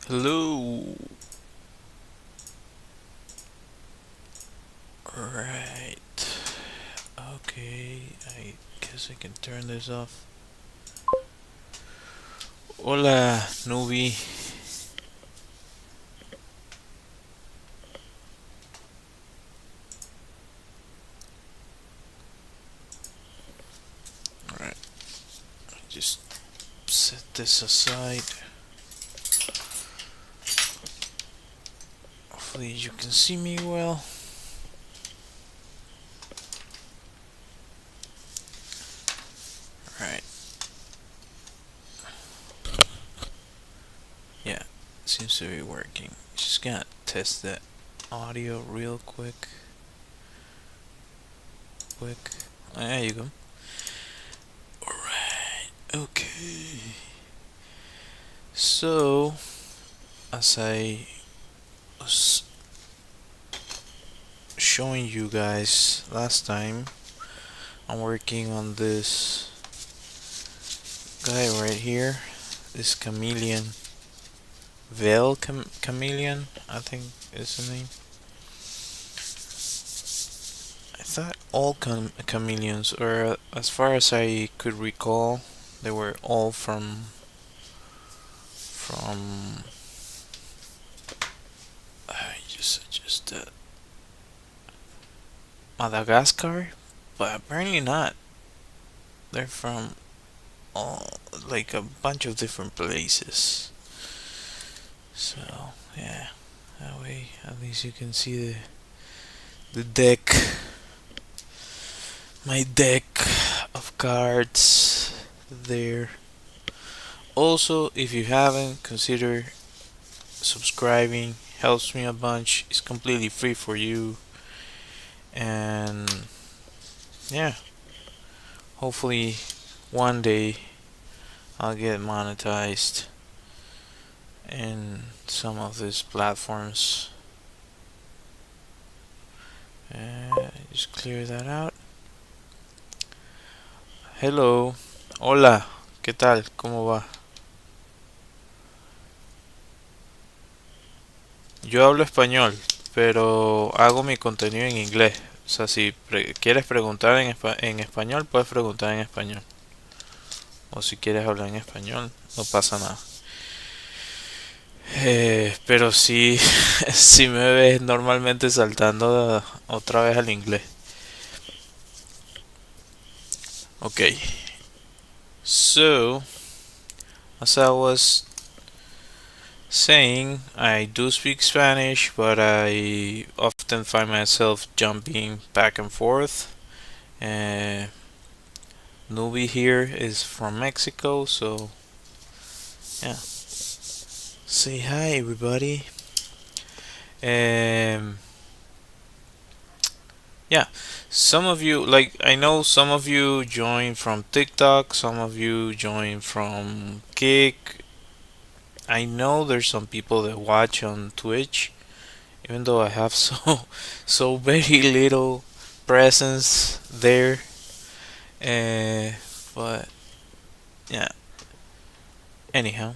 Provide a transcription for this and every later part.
Hello. Right. Okay, I guess I can turn this off. Hola, newbie. Alright, just set this aside. Hopefully you can see me well. Right. Yeah, seems to be working. Just gonna test that audio real quick. There you go. Alright, okay. So, as I was showing you guys last time, I'm working on this guy right here, this chameleon, chameleon, I think is the name. I thought all chameleons, or as far as I could recall, they were all from just Madagascar, but apparently not. They're from all like a bunch of different places. So yeah, that way at least you can see the deck, my deck of cards there. Also, if you haven't, consider subscribing. Helps me a bunch. It's completely free for you, and yeah, hopefully one day I'll get monetized in some of these platforms. Just clear that out. Hello, hola, ¿qué tal? ¿Cómo va? Yo hablo español, pero hago mi contenido en inglés. O sea, si quieres preguntar en español, puedes preguntar en español. O si quieres hablar en español, no pasa nada. Pero sí, si me ves normalmente saltando otra vez al inglés. Okay, so as I was saying, I do speak Spanish, but I often find myself jumping back and forth. Uh, Nubi here is from Mexico, so yeah. Say hi, everybody. Um, yeah, some of you, like, I know some of you join from TikTok, some of you join from Kick. I know there's some people that watch on Twitch, even though I have so very little presence there. Uh, but yeah. Anyhow,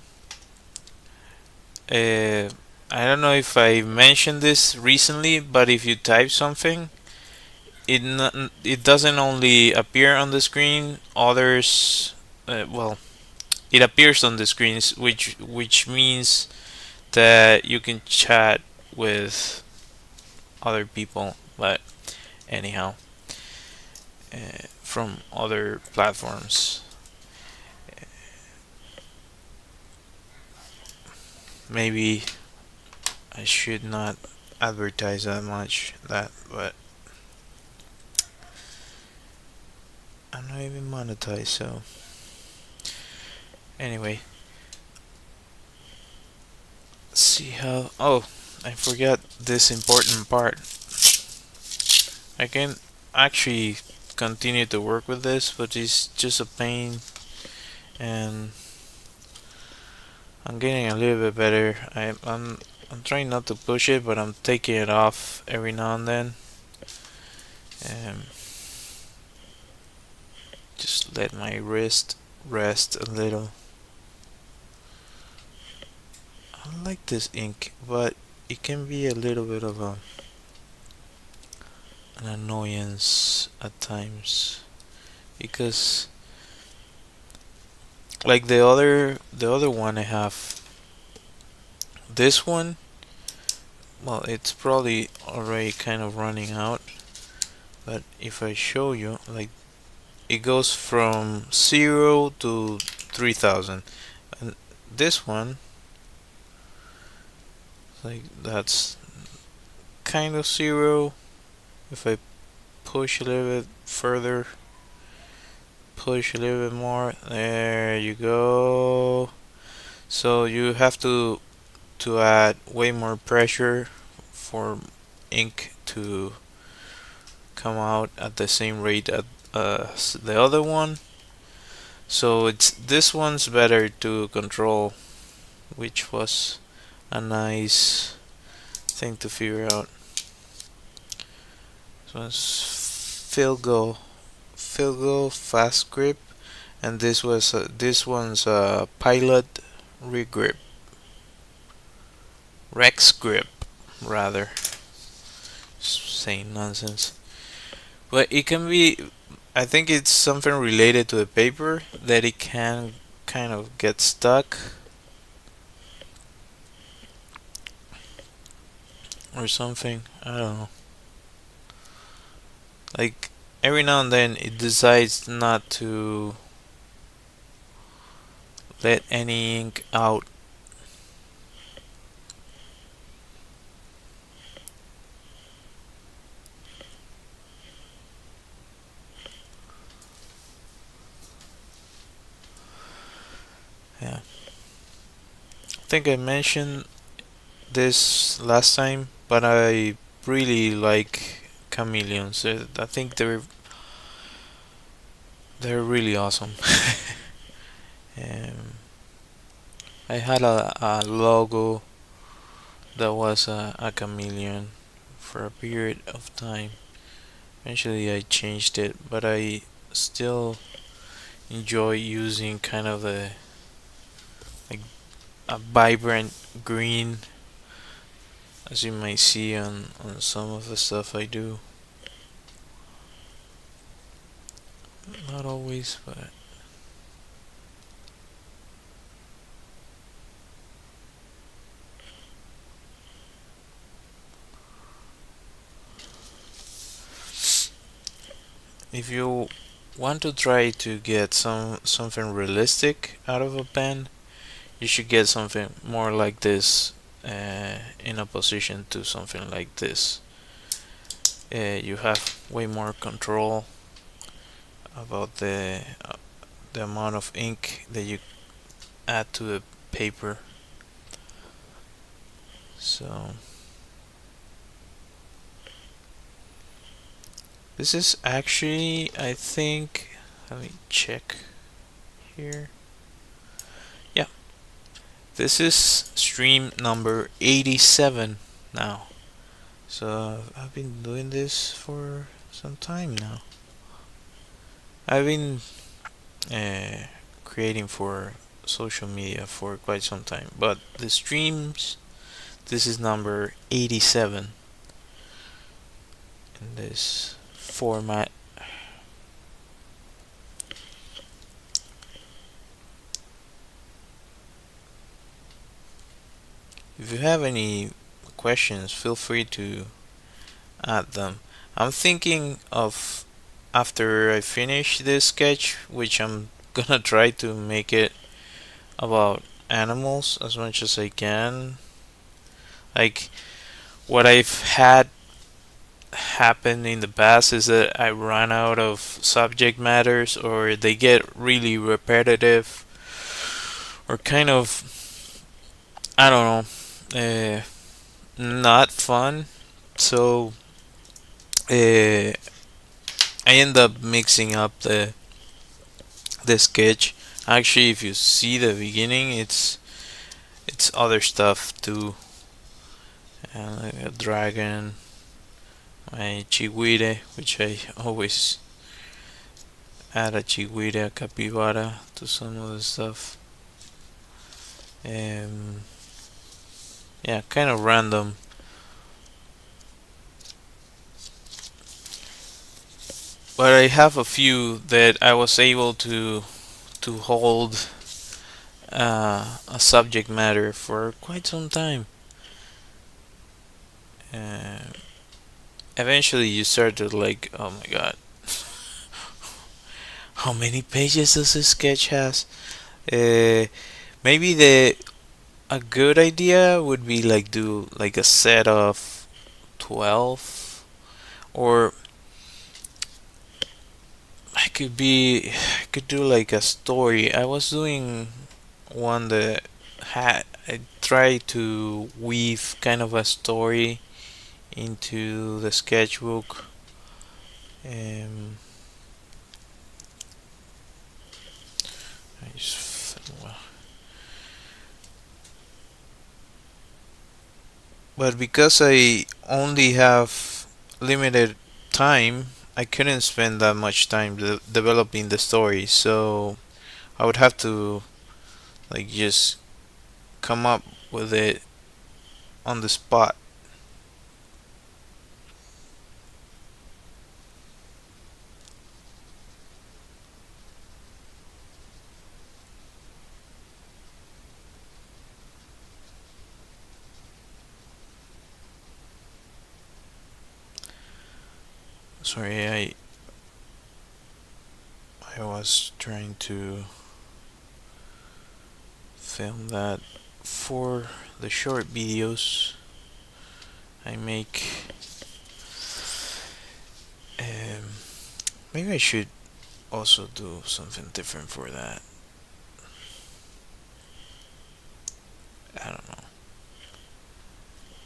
uh, I don't know if I mentioned this recently, but if you type something, it doesn't only appear on the screen. Others, well, it appears on the screens, which means that you can chat with other people. But anyhow, from other platforms. Maybe I should not advertise that much that, but I'm not even monetized, so anyway. See how. Oh, I forgot this important part. I can actually continue to work with this, but it's just a pain, and I'm getting a little bit better. I'm trying not to push it, but I'm taking it off every now and then. Um, just let my wrist rest a little. I like this ink, but it can be a little bit of an annoyance at times because like the other one I have, this one, well, it's probably already kind of running out, but if I show you, like, it goes from 0 to 3000, and this one, like, that's kind of 0. If I push a little bit further, push a little bit more, there you go. So you have to add way more pressure for ink to come out at the same rate as the other one. So it's this one's better to control, which was a nice thing to figure out. So it's Filgo Fast Grip, and this one's a Pilot Regrip, Rex Grip, rather. Saying nonsense. But it can be. I think it's something related to the paper that it can kind of get stuck or something. I don't know. Like every now and then it decides not to let any ink out. Yeah. I think I mentioned this last time, but I really like chameleons. I think they're really awesome. um, I had a logo that was a chameleon for a period of time. Eventually, I changed it, but I still enjoy using kind of like a vibrant green, as you might see on some of the stuff I do. Not always, but if you want to try to get something realistic out of a pen, you should get something more like this, in opposition to something like this. You have way more control about the amount of ink that you add to the paper. So this is actually, I think, let me check here. Yeah, this is stream number 87 now. So I've been doing this for some time now. I've been creating for social media for quite some time, but the streams, this is number 87 in this format. If you have any questions, feel free to add them. I'm thinking of, after I finish this sketch, which I'm gonna try to make it about animals as much as I can. Like, what I've had happen in the past is that I run out of subject matters, or they get really repetitive, or kind of, I don't know, not fun. So I end up mixing up the sketch. Actually, if you see the beginning, it's other stuff too. Like a dragon, my chihuire, which I always add a chihuire, a capybara to some of the stuff. Um, Yeah, kind of random. But I have a few that I was able to hold a subject matter for quite some time. Uh, Eventually, you start to like, oh my god, how many pages does this sketch has? Uh, Maybe the a good idea would be like do like a set of 12, or I could do like a story. I was doing one that had I tried to weave kind of a story into the sketchbook. Um, I just, but because I only have limited time, I couldn't spend that much time developing the story. So I would have to like just come up with it on the spot. Sorry, I was trying to film that for the short videos I make. Um, Maybe I should also do something different for that. I don't know.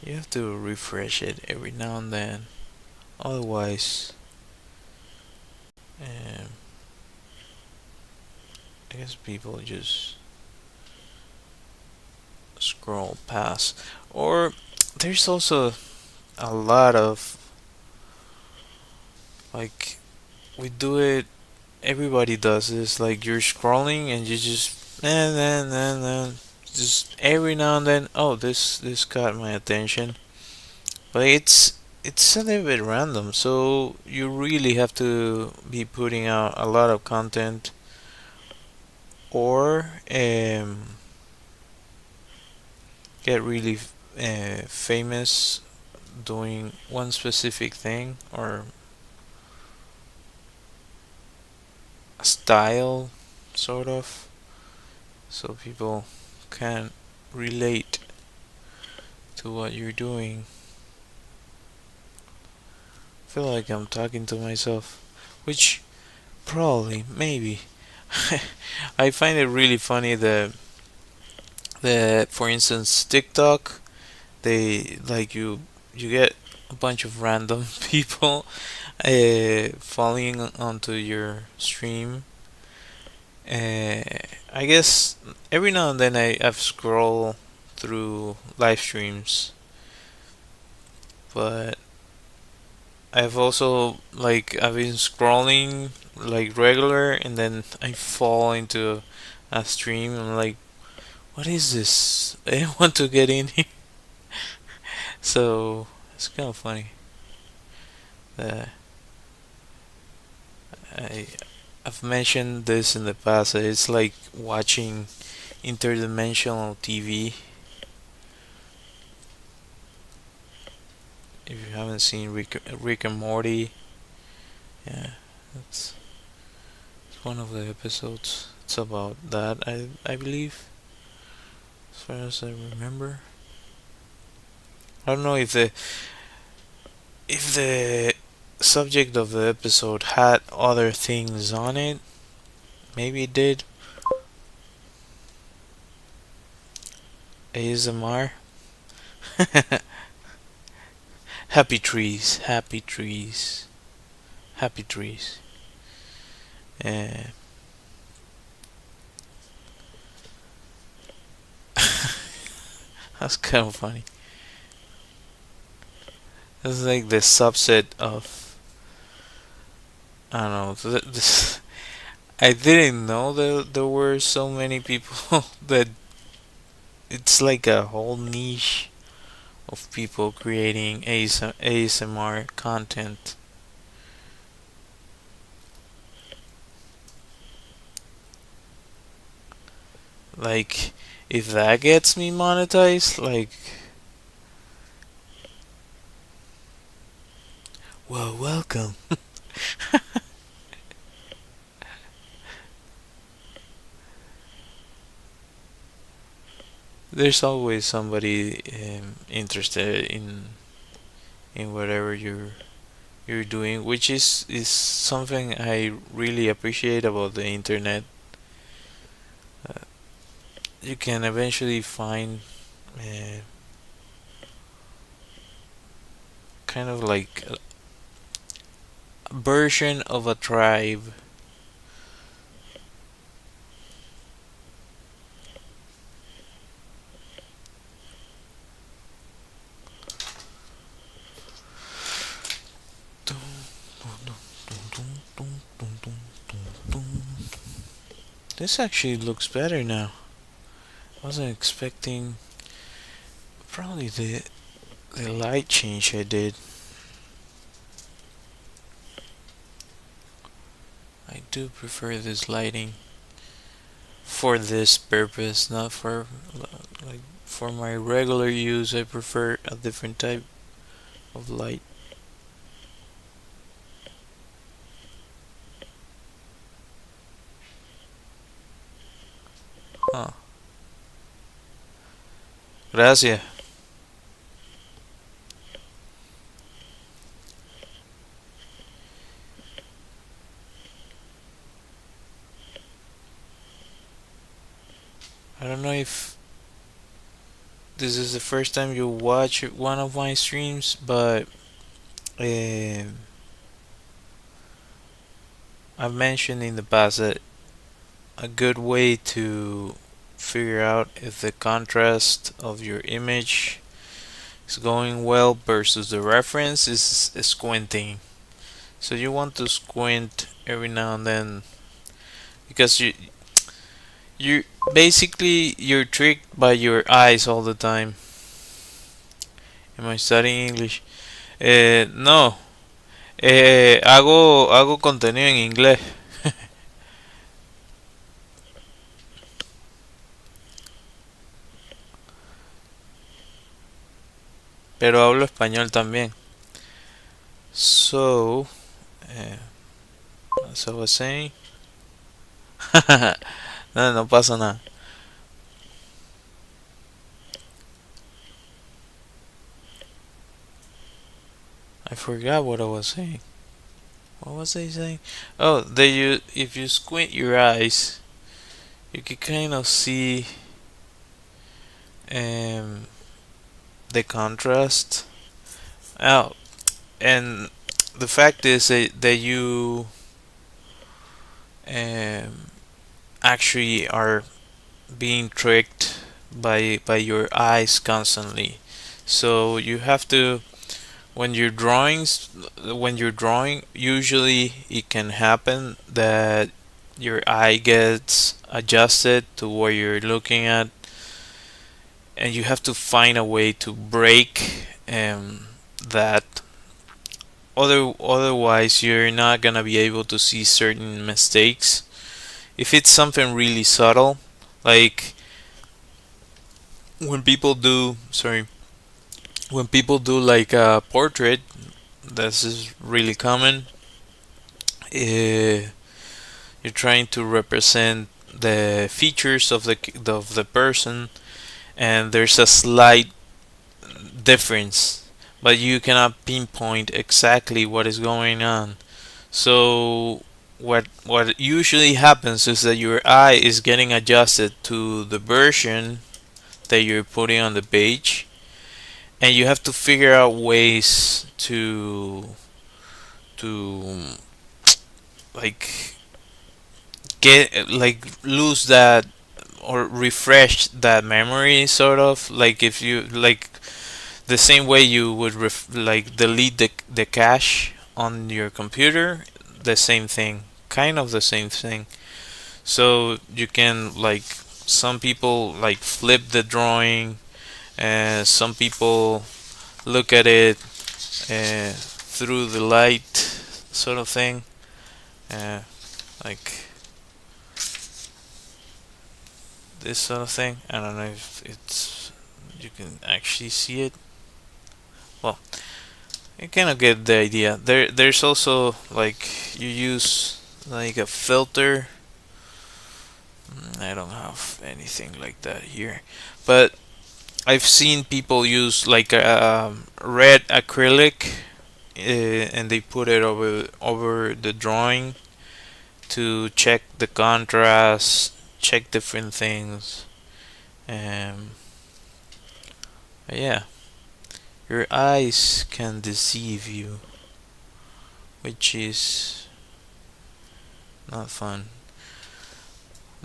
You have to refresh it every now and then. Otherwise, um, I guess people just scroll past. Or there's also a lot of like we do it. Everybody does this. Like you're scrolling and you just just every now and then. Oh, this caught my attention. But it's a little bit random. So you really have to be putting out a lot of content, or get really famous doing one specific thing or a style, sort of, so people can relate to what you're doing. I feel like I'm talking to myself, which probably, maybe. I find it really funny that for instance, TikTok, they like you get a bunch of random people falling onto your stream. Uh, I guess every now and then I've scroll through live streams, but I've also like I've been scrolling like regular, and then I fall into a stream. I'm like, what is this? I want to get in here. So it's kind of funny that I I've mentioned this in the past. It's like watching interdimensional TV. If you haven't seen Rick and Morty, yeah, it's it's one of the episodes. It's about that. I believe, as far as I remember. I don't know if the subject of the episode had other things on it. Maybe it did. ASMR. Happy trees. Happy trees. Happy trees. Uh, that's kind of funny. It's like the subset of I don't know. This, I didn't know that there were so many people that it's like a whole niche. of people creating ASMR content. Like, if that gets me monetized, like, well, welcome. There's always somebody interested in whatever you're doing, which is something I really appreciate about the internet. Uh, you can eventually find uh, kind of like a version of a tribe. This actually looks better now. Wasn't expecting probably the light change I did. I do prefer this lighting for this purpose, not for like for my regular use. I prefer a different type of light. Huh. Gracias. I don't know if this is the first time you watch one of my streams, but um I've mentioned in the past that a good way to figure out if the contrast of your image is going well versus the reference is squinting. So you want to squint every now and then because you basically you're tricked by your eyes all the time. Am I studying English? No. Hago contenido en inglés, pero hablo español también. So, uh, as I was saying, no, no pasa nada. I forgot what I was saying. What was I saying? Oh, that you if you squint your eyes, you can kind of see um, the contrast. Oh, and the fact is that you um, actually are being tricked by your eyes constantly. So you have to when you're drawing, usually it can happen that your eye gets adjusted to where you're looking at, and you have to find a way to break that. Otherwise, you're not gonna be able to see certain mistakes. If it's something really subtle, like when people do, sorry, when people do like a portrait, this is really common. Uh, you're trying to represent the features of the person, and there's a slight difference, but you cannot pinpoint exactly what is going on. So what usually happens is that your eye is getting adjusted to the version that you're putting on the page, and you have to figure out ways to like get like lose that or refresh that memory, sort of like if you like the same way you would like delete the cache on your computer, the same thing, kind of the same thing. So you can like some people like flip the drawing, and some people look at it through the light, sort of thing. Uh, like this sort of thing. I don't know if it's you can actually see it. Well, you kind of get the idea. There's also like you use like a filter. I don't have anything like that here, but I've seen people use like a red acrylic, and they put it over the drawing to check the contrast, check different things. Um, yeah, your eyes can deceive you, which is not fun.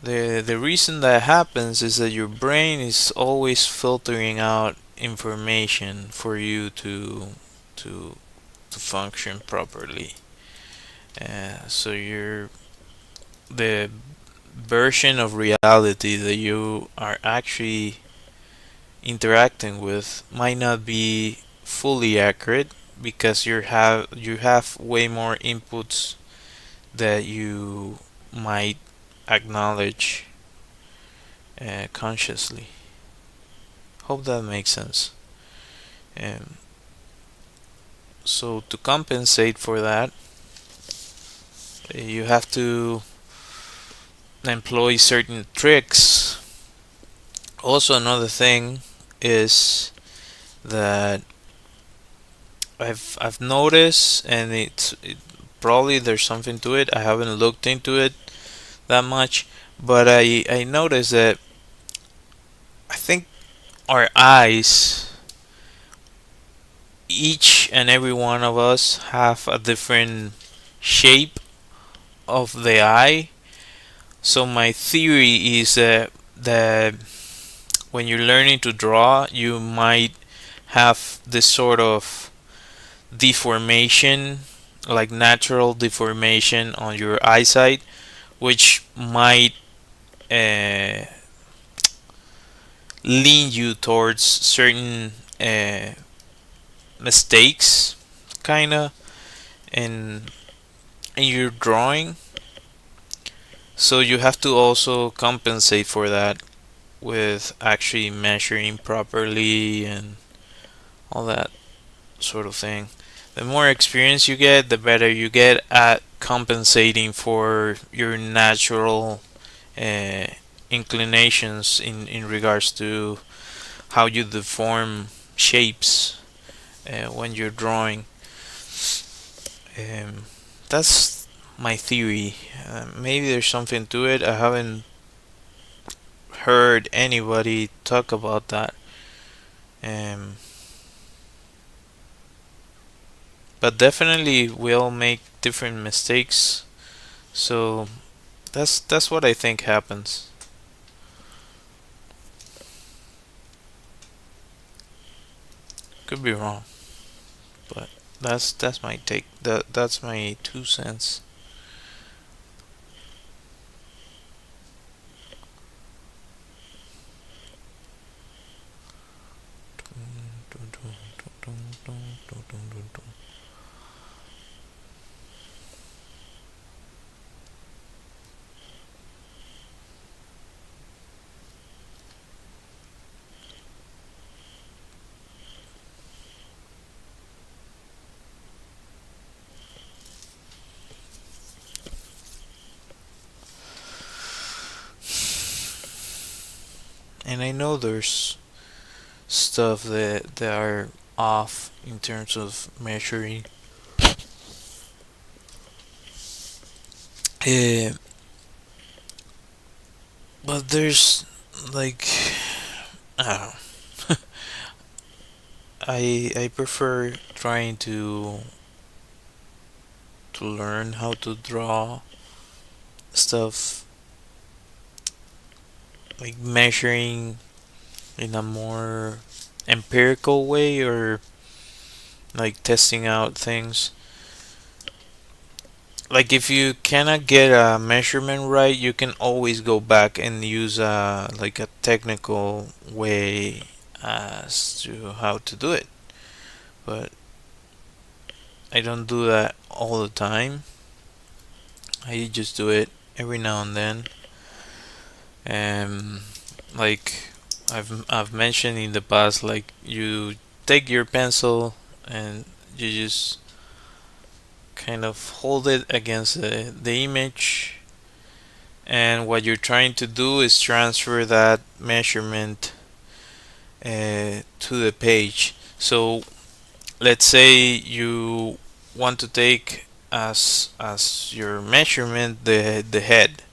The reason that happens is that your brain is always filtering out information for you to to function properly. So the version of reality that you are actually interacting with might not be fully accurate because you have way more inputs that you might acknowledge consciously. Hope that makes sense. Um, so to compensate for that, you have to employ certain tricks. Also, another thing is that I've noticed, and probably there's something to it. I haven't looked into it that much, but I noticed that I think our eyes, each and every one of us, have a different shape of the eye. So my theory is that when you're learning to draw, you might have this sort of deformation, like natural deformation on your eyesight, which might uh, lean you towards certain mistakes, kinda, in in your drawing. So you have to also compensate for that with actually measuring properly and all that sort of thing. The more experience you get, the better you get at compensating for your natural uh, inclinations in regards to how you deform shapes when you're drawing. Um, that's my theory. Maybe there's something to it. I haven't heard anybody talk about that. Um, but definitely we all make different mistakes. So that's what I think happens. Could be wrong, but that's my take. That's my 2 cents. And I know there's stuff that are off in terms of measuring. Uh, but there's like I don't know. I prefer trying to learn how to draw stuff like measuring in a more empirical way or like testing out things. Like if you cannot get a measurement right, you can always go back and use like a technical way as to how to do it. but I don't do that all the time. I just do it every now and then. Um, like I've mentioned in the past, like you take your pencil and you just kind of hold it against the image, and what you're trying to do is transfer that measurement to the page. So let's say you want to take as your measurement the head.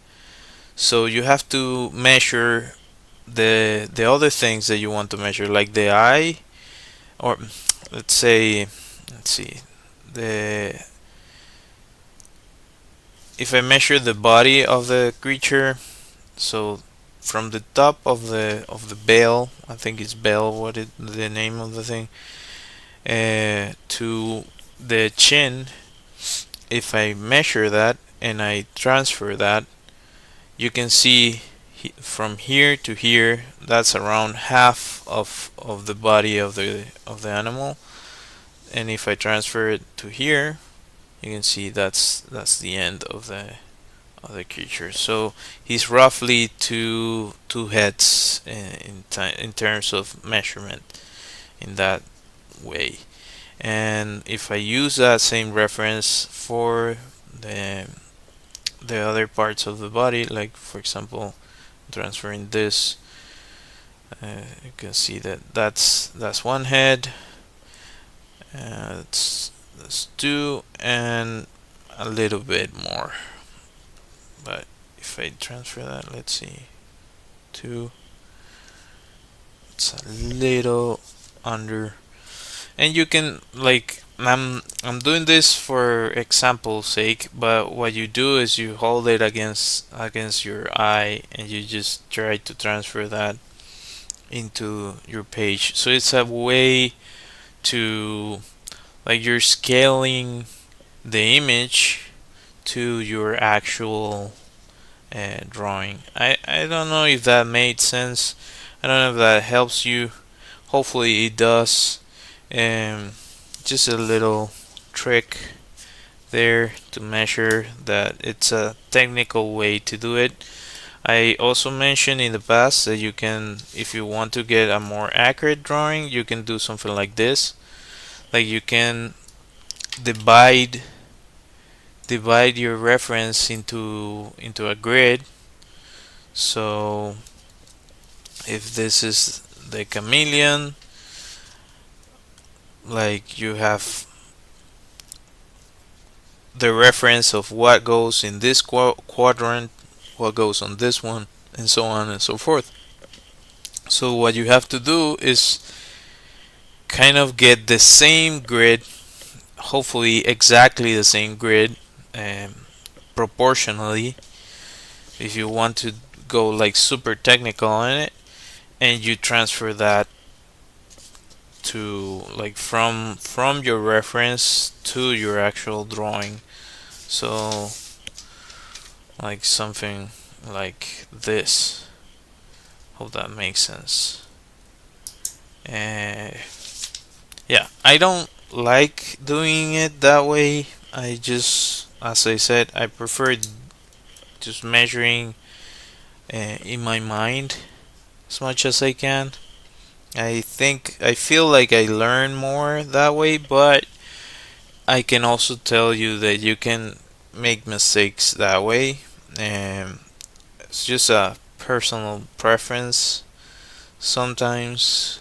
So you have to measure the other things that you want to measure, like the eye, or let's say, let's see, the if I measure the body of the creature, so from the top of the bell, I think it's bell, what is the name of the thing, to the chin, if I measure that and I transfer that, you can see from here to here, that's around half of the body of the animal, and if I transfer it to here, you can see that's the end of the creature. So he's roughly two heads in terms of measurement in that way. And if I use that same reference for the the other parts of the body, like for example transferring this, you can see that that's one head, that's two, and a little bit more. But if I transfer that, let's see, two, it's a little under. And you can, like, I'm doing this for example's sake, but what you do is you hold it against your eye and you just try to transfer that into your page. So it's a way to, like, you're scaling the image to your actual drawing. I don't know if that made sense. I don't know if that helps you. Hopefully it does. Um, just a little trick there to measure that. It's a technical way to do it. I also mentioned in the past that you can, if you want to get a more accurate drawing, you can do something like this. Like you can divide your reference into a grid. So if this is the chameleon, like you have the reference of what goes in this quadrant, what goes on this one, and so on and so forth. So what you have to do is kind of get the same grid, hopefully exactly the same grid, um, proportionally, if you want to go like super technical on it, and you transfer that to, like, from your reference to your actual drawing. So like something like this. Hope that makes sense. Yeah, I don't like doing it that way. I just, as I said, I prefer just measuring in my mind as much as I can. I feel like I learn more that way, but I can also tell you that you can make mistakes that way. It's just a personal preference. Sometimes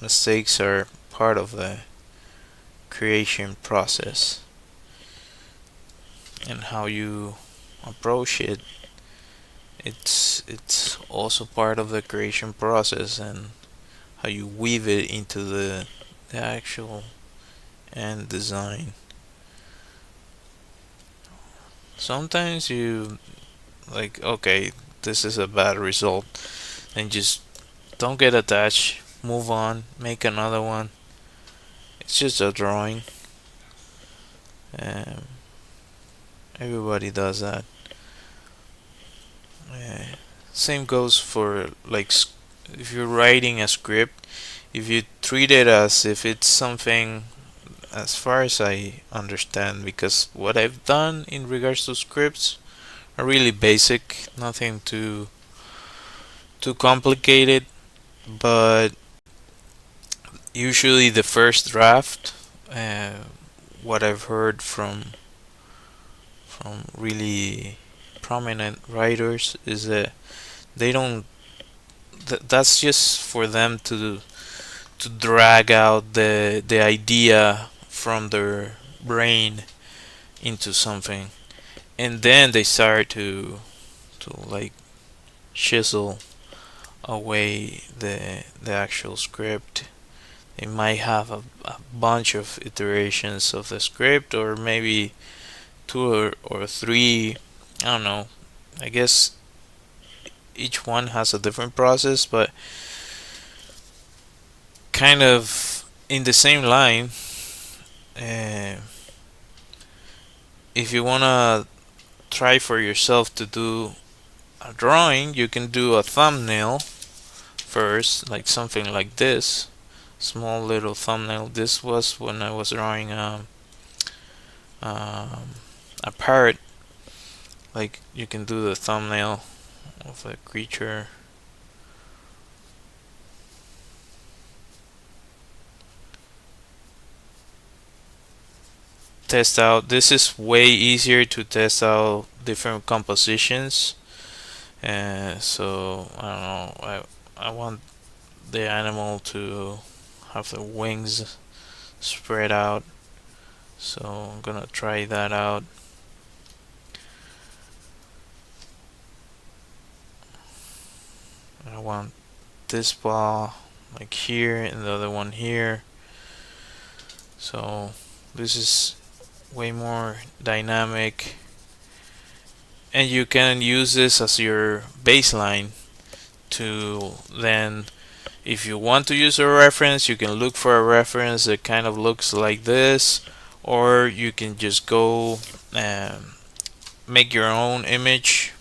mistakes are part of the creation process, and how you approach it, it's also part of the creation process, and how you weave it into the actual end design. Sometimes you, like, okay, this is a bad result, and just don't get attached, move on, make another one. It's just a drawing. um, Everybody does that. uh, Same goes for, like, if you're writing a script. If you treat it as if it's something as far as I understand, because what I've done in regards to scripts are really basic, nothing too complicated. But usually the first draft, uh, what I've heard from really prominent writers is that they don't. That's just for them to drag out the idea from their brain into something, and then they start to like chisel away the actual script. They might have a bunch of iterations of the script, or maybe two or three. I don't know. I guess each one has a different process, but kind of in the same line. Uh, if you wanna try for yourself to do a drawing, you can do a thumbnail first, like something like this, small little thumbnail. This was when I was drawing um, a parrot. Like you can do the thumbnail of a creature. Test out. This is way easier to test out different compositions. So I don't know. I want the animal to have the wings spread out. So I'm gonna try that out. I want this ball like here and the other one here. So this is way more dynamic, and you can use this as your baseline to then, if you want to use a reference, you can look for a reference that kind of looks like this, or you can just go and make your own image.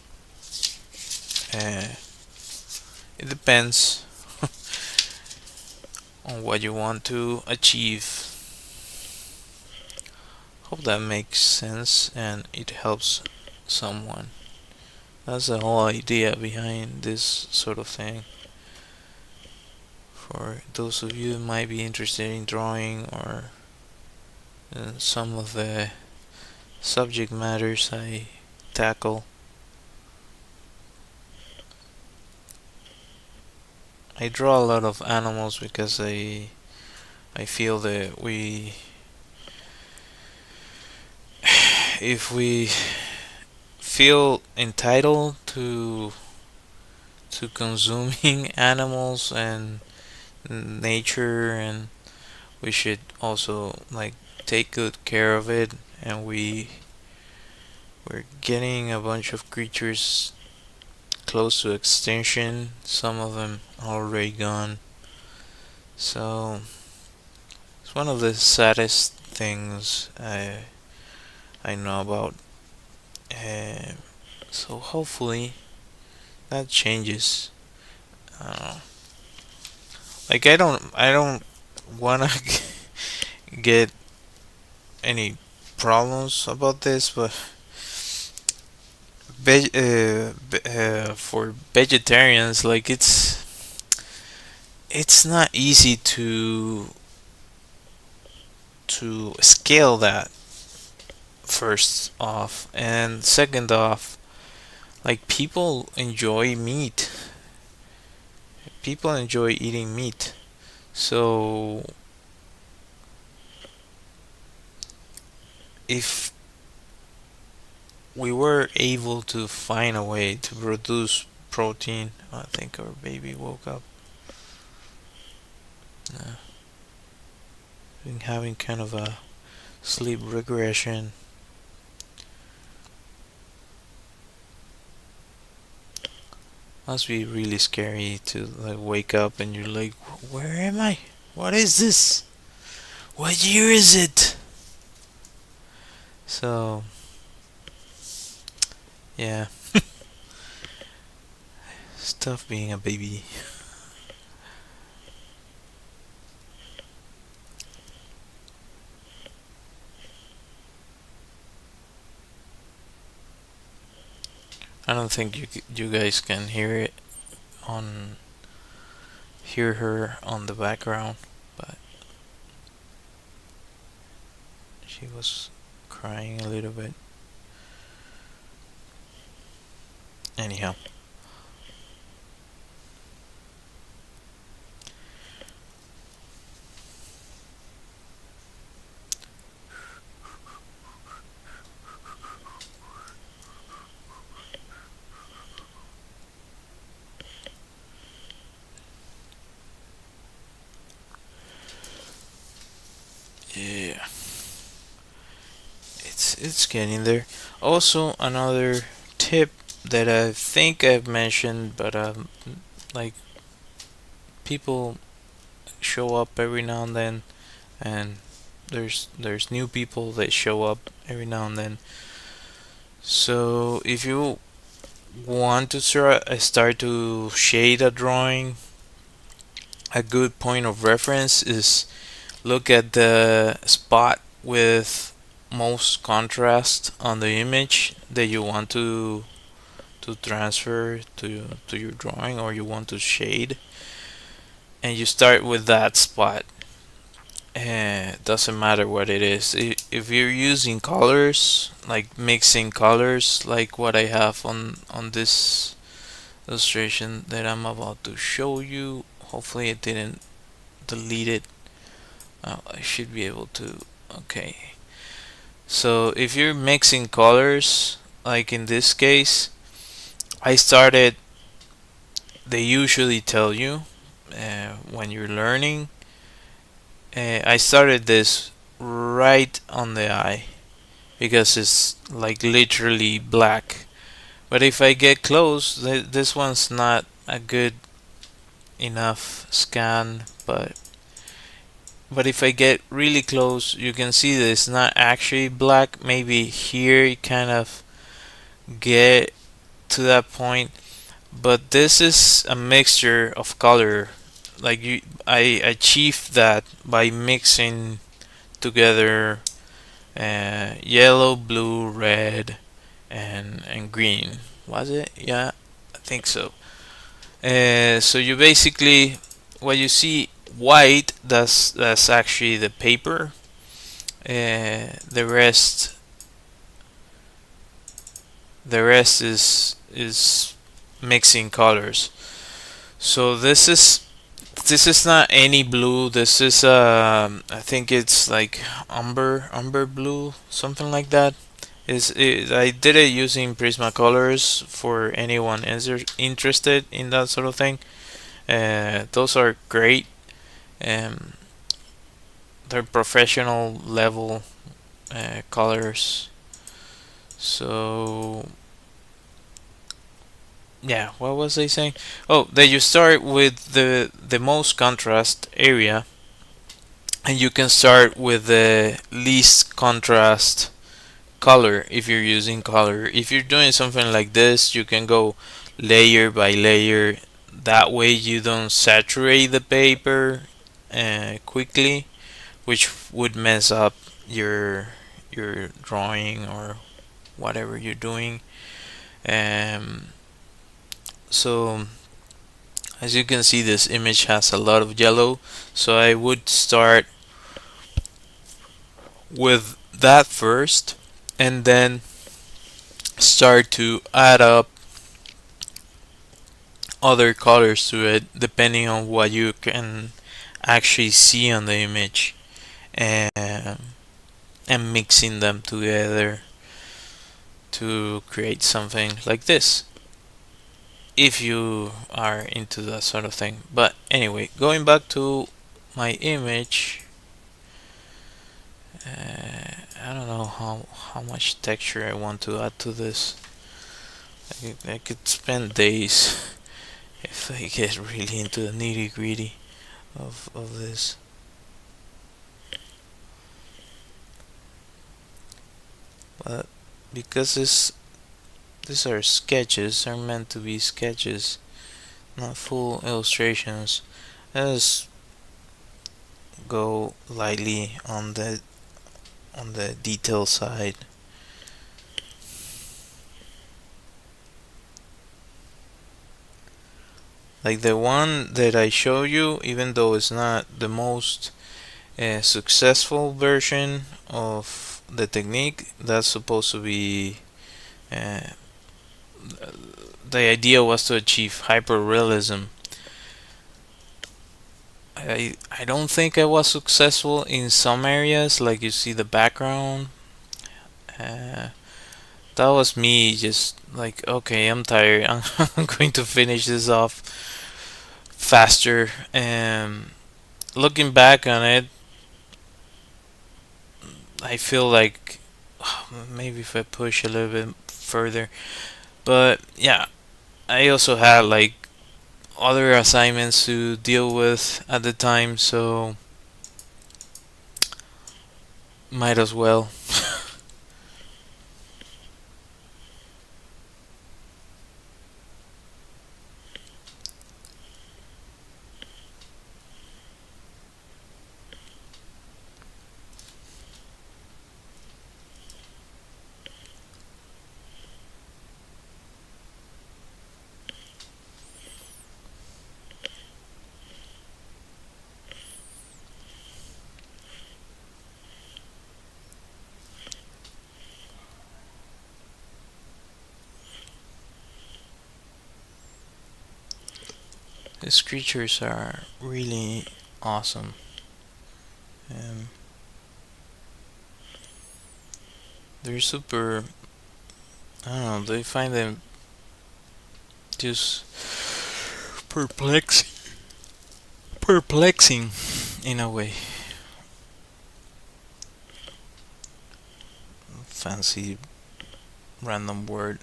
It depends on what you want to achieve. Hope that makes sense and it helps someone. That's the whole idea behind this sort of thing. For those of you who might be interested in drawing or some of the subject matters I tackle, I draw a lot of animals because I feel that if we feel entitled to consuming animals and nature, and we should also like take good care of it, and we're getting a bunch of creatures close to extinction, some of them already gone. So it's one of the saddest things I know about. Uh, so hopefully that changes. Uh, like I don't wanna get any problems about this, but for vegetarians, like it's not easy to scale that, first off, and second off, like people enjoy eating meat. So if we were able to find a way to produce protein, I think our baby woke up. uh, been having kind of a sleep regression. Must be really scary to like wake up and you're like, where am I? What is this? What year is it? So yeah, it's tough being a baby. I don't think you guys can on hear her on the background, but she was crying a little bit. Anyhow, yeah, it's getting there. Also, another tip that I think I've mentioned, but like people show up every now and then, and there's new people that show up every now and then. So if you want to start to shade a drawing, a good point of reference is look at the spot with most contrast on the image that you want to transfer to your drawing, or you want to shade, and you start with that spot. Doesn't matter what it is. If you're using colors, like mixing colors, like what I have on this illustration that I'm about to show you. Hopefully it didn't delete it. I should be able to. Okay. So if you're mixing colors, like in this case, I started. They usually tell you when you're learning. I started this right on the eye because it's like literally black. But if I get close, this one's not a good enough scan. But if I get really close, you can see that it's not actually black. Maybe here you kind of get to that point, but this is a mixture of color. I achieved that by mixing together yellow, blue, red, and green. Was it? Yeah, I think so. So you basically, what you see white, that's actually the paper. The rest is mixing colors. So this is not any blue. This is I think it's like umber blue, something like that. I did it using Prismacolors for anyone interested in that sort of thing. Those are great. Um, they're professional level colors. So yeah, what was I saying? Oh, that you start with the most contrast area, and you can start with the least contrast color if you're using color. If you're doing something like this, you can go layer by layer. That way you don't saturate the paper quickly, which would mess up your drawing or whatever you're doing. Um, so as you can see, this image has a lot of yellow, so I would start with that first, and then start to add up other colors to it depending on what you can actually see on the image, and mixing them together to create something like this, if you are into that sort of thing. But anyway, going back to my image, I don't know how much texture I want to add to this. I could spend days if I get really into the nitty gritty of this. But because these are sketches, are meant to be sketches, not full illustrations, let's go lightly on the detail side. Like the one that I show you, even though it's not the most successful version of the technique, that's supposed to be uh, the idea was to achieve hyperrealism. I don't think I was successful in some areas, like you see the background. Uh, that was me just like, okay, I'm tired. I'm going to finish this off faster. And looking back on it, I feel like maybe if I push a little bit further. But yeah, I also had like other assignments to deal with at the time, so might as well. These creatures are really awesome. Um, they're super. I don't know. They find them just perplexing, perplexing in a way. Fancy random word.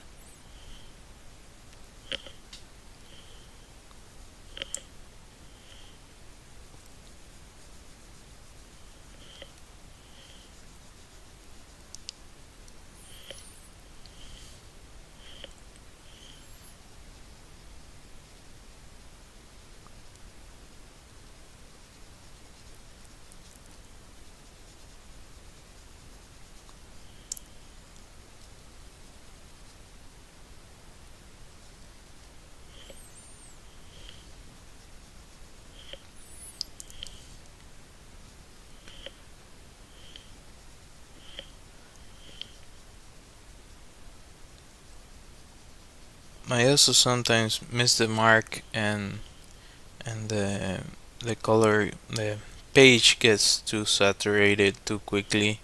I also sometimes miss the mark, and the color, the page gets too saturated too quickly,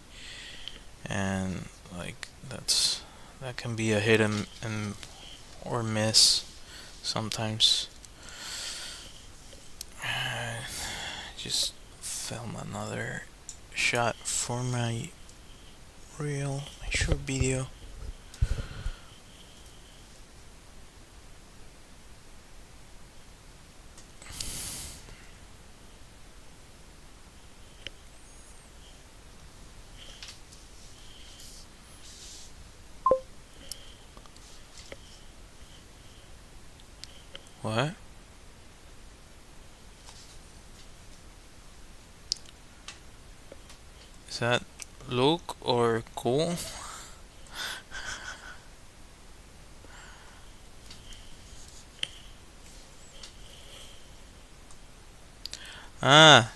and like that can be a hit and or miss sometimes. Just film another shot for my reel, my short video. What? Is that look or cool? Ah,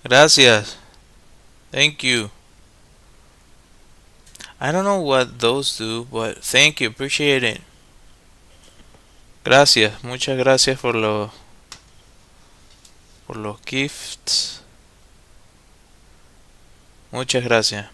gracias. Thank you. I don't know what those do, but thank you. Appreciate it. Gracias. Muchas gracias por los gifts. Muchas gracias.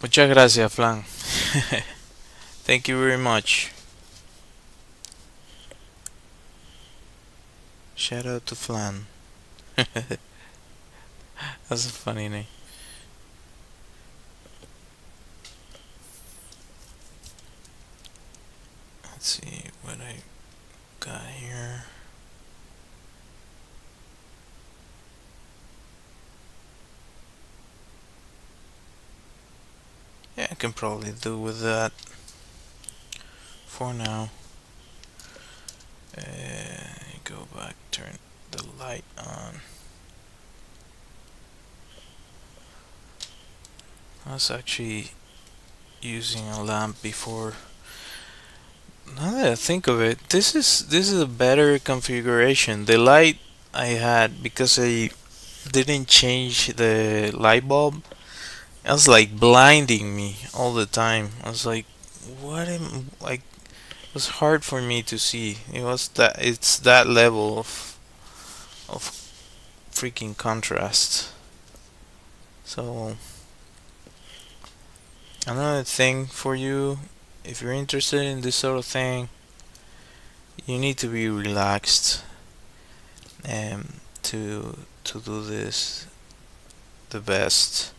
Muchas gracias, Flan. Thank you very much. Shout out to Flan. That's a funny name. Let's see what I got here. can probably do with that for now. Go back, turn the light on. I was actually using a lamp before. Now that I think of it, this is a better configuration. The light I had, because I didn't change the light bulb, it was like blinding me all the time. I was like, what am like? It was hard for me to see. It's that level of freaking contrast. So another thing for you, if you're interested in this sort of thing, you need to be relaxed to do this the best.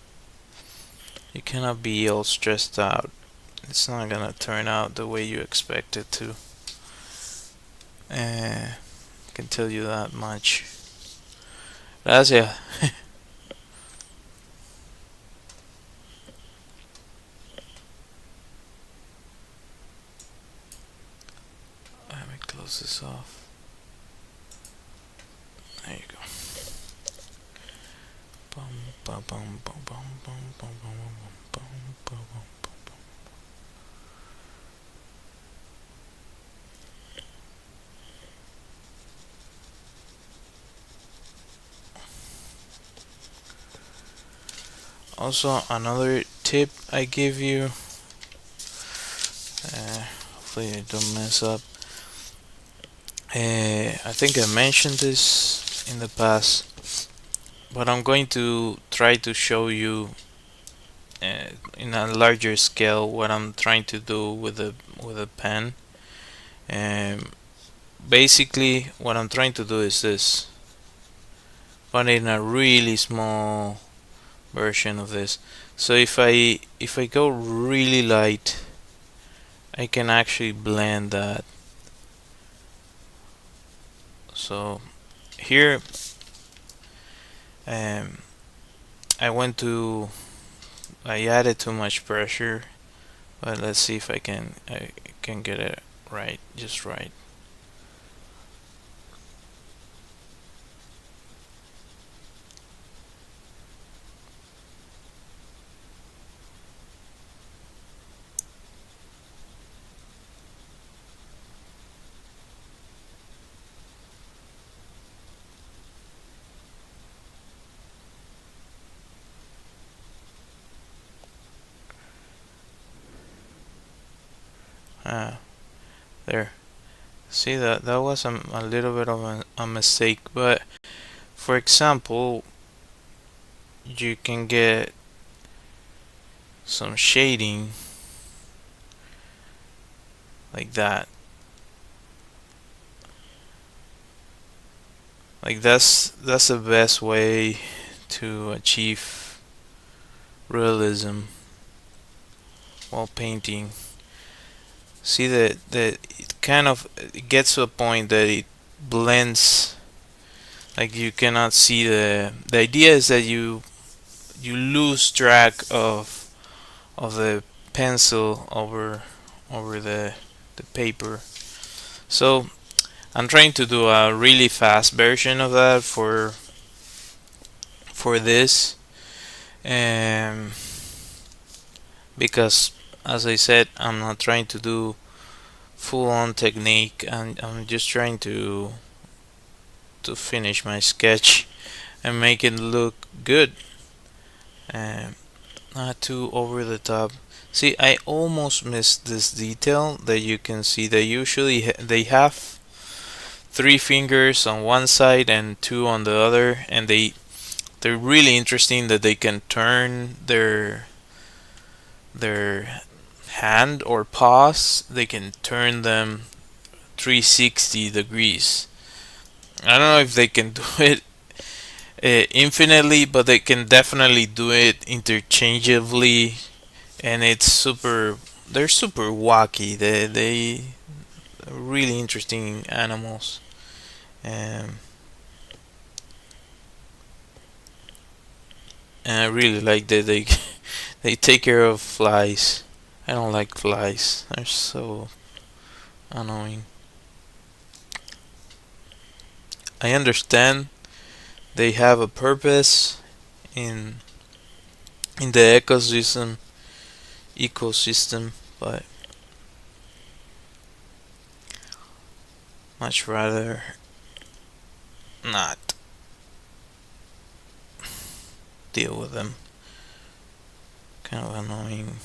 You cannot be all stressed out. It's not gonna turn out the way you expect it to. I can tell you that much. Gracias. Let me close this off. There you go. Bum, bum, bum, bum, bum, bum, bum, bum, bum, bum, bum, bum. Also, another tip I give you, hopefully I don't mess up. I think I mentioned this in the past, but I'm going to try to show you in a larger scale what I'm trying to do with a pen. Um, Basically, what I'm trying to do is this, but in a really small version of this. So if I go really light, I can actually blend that. So here, um, I added too much pressure, but let's see if I can get it right, just right. Ah, there. See, that was a little bit of a mistake, but for example, you can get some shading like that. Like that's the best way to achieve realism while painting. See that it kind of it gets to a point that it blends, like you cannot see the idea is that you lose track of the pencil over the paper. So I'm trying to do a really fast version of that for this, um, because as I said, I'm not trying to do full on technique, and I'm just trying to finish my sketch and make it look good, um, not too over the top. See, I almost missed this detail that you can see. They usually they have three fingers on one side and two on the other, and they're really interesting that they can turn their hand or paws. They can turn them 360 degrees. I don't know if they can do it infinitely, but they can definitely do it interchangeably, and they're super wacky. They are really interesting animals. Um, and I really like that They take care of flies. I don't like flies. They're so annoying. I understand they have a purpose in the ecosystem, but much rather not deal with them. Kind of annoying.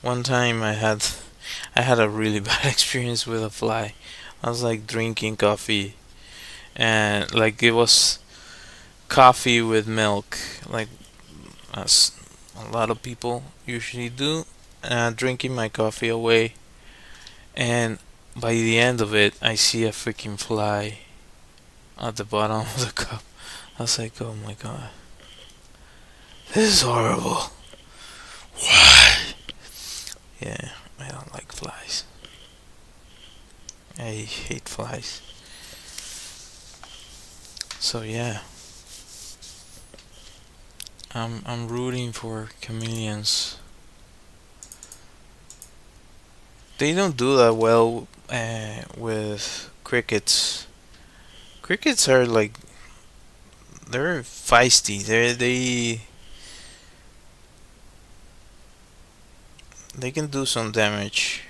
One time I had a really bad experience with a fly. I was like drinking coffee and like it was coffee with milk, like as a lot of people usually do. Drinking my coffee away, and by the end of it, I see a freaking fly at the bottom of the cup. I was like, oh my god, this is horrible. Why? Yeah, I don't like flies. I hate flies. So yeah, I'm rooting for chameleons. They don't do that well with crickets. Crickets are like they're feisty. They can do some damage.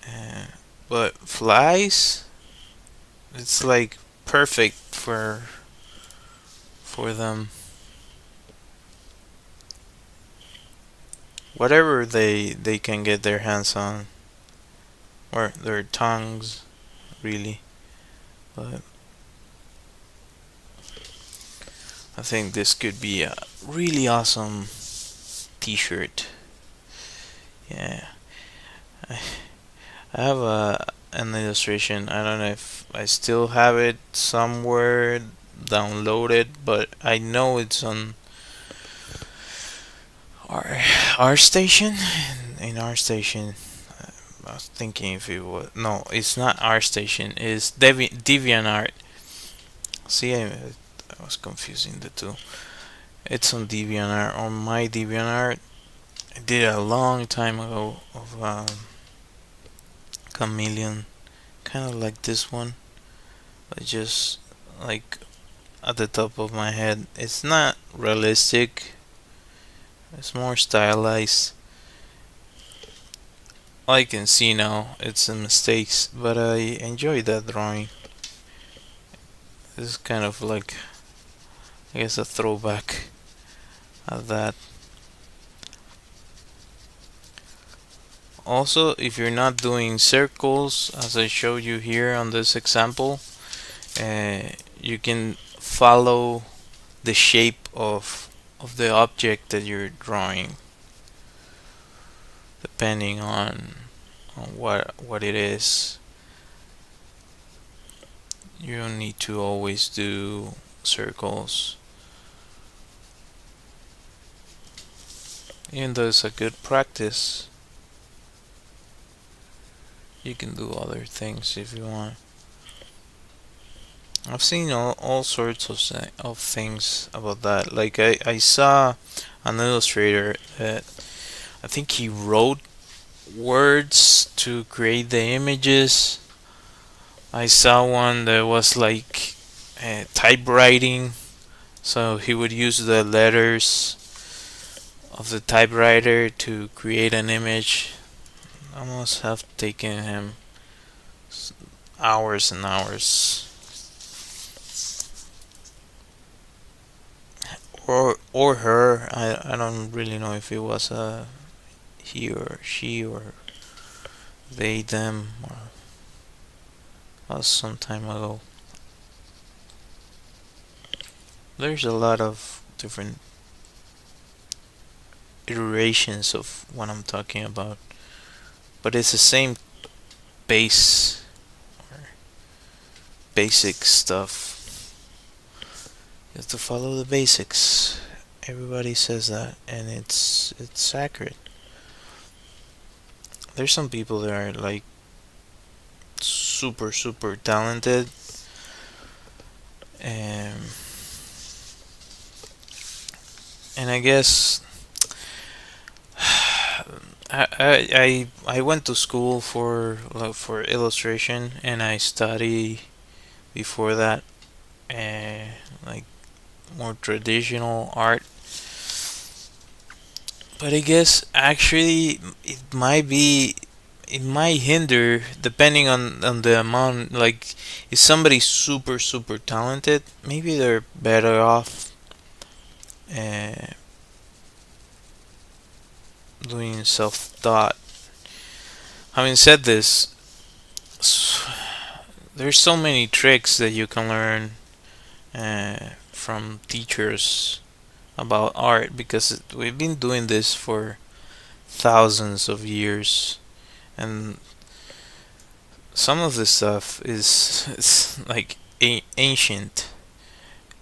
Uh, but flies, it's like perfect for them. Whatever they can get their hands on, or their tongues, really. But I think this could be a really awesome T-shirt. Yeah, I, I have an illustration. I don't know if I still have it somewhere downloaded, but I know it's on our our station. In our station, I was thinking if it was no, it's not our station. It's DeviantArt. See, I was confusing the two. It's on DeviantArt, on my DeviantArt. I did it a long time ago of chameleon, kind of like this one, but just like at the top of my head. It's not realistic. It's more stylized. I can see now it's a mistakes, but I enjoy that drawing. This is kind of like, I guess, a throwback of that. Also, if you're not doing circles, as I showed you here on this example, you can follow the shape of the object that you're drawing, depending on what it is. You don't need to always do circles, even though it's a good practice. You can do other things if you want. I've seen all sorts of things about that. Like I saw an illustrator that I think he wrote words to create the images. I saw one that was like typewriting, so he would use the letters of the typewriter to create an image. I must have taken him hours and hours. Or her. I don't really know if it was a he or she or they them or was some time ago. There's a lot of different iterations of what I'm talking about, but it's the same base or basic stuff. You have to follow the basics. Everybody says that, and it's accurate. There's some people that are like super talented, Um, and I guess I went to school for illustration, and I study before that, like more traditional art. But I guess actually it might hinder depending on the amount. Like if somebody's super talented, maybe they're better off uh, doing self-taught. Having said this, there's so many tricks that you can learn from teachers about art because we've been doing this for thousands of years, and some of this stuff is like ancient,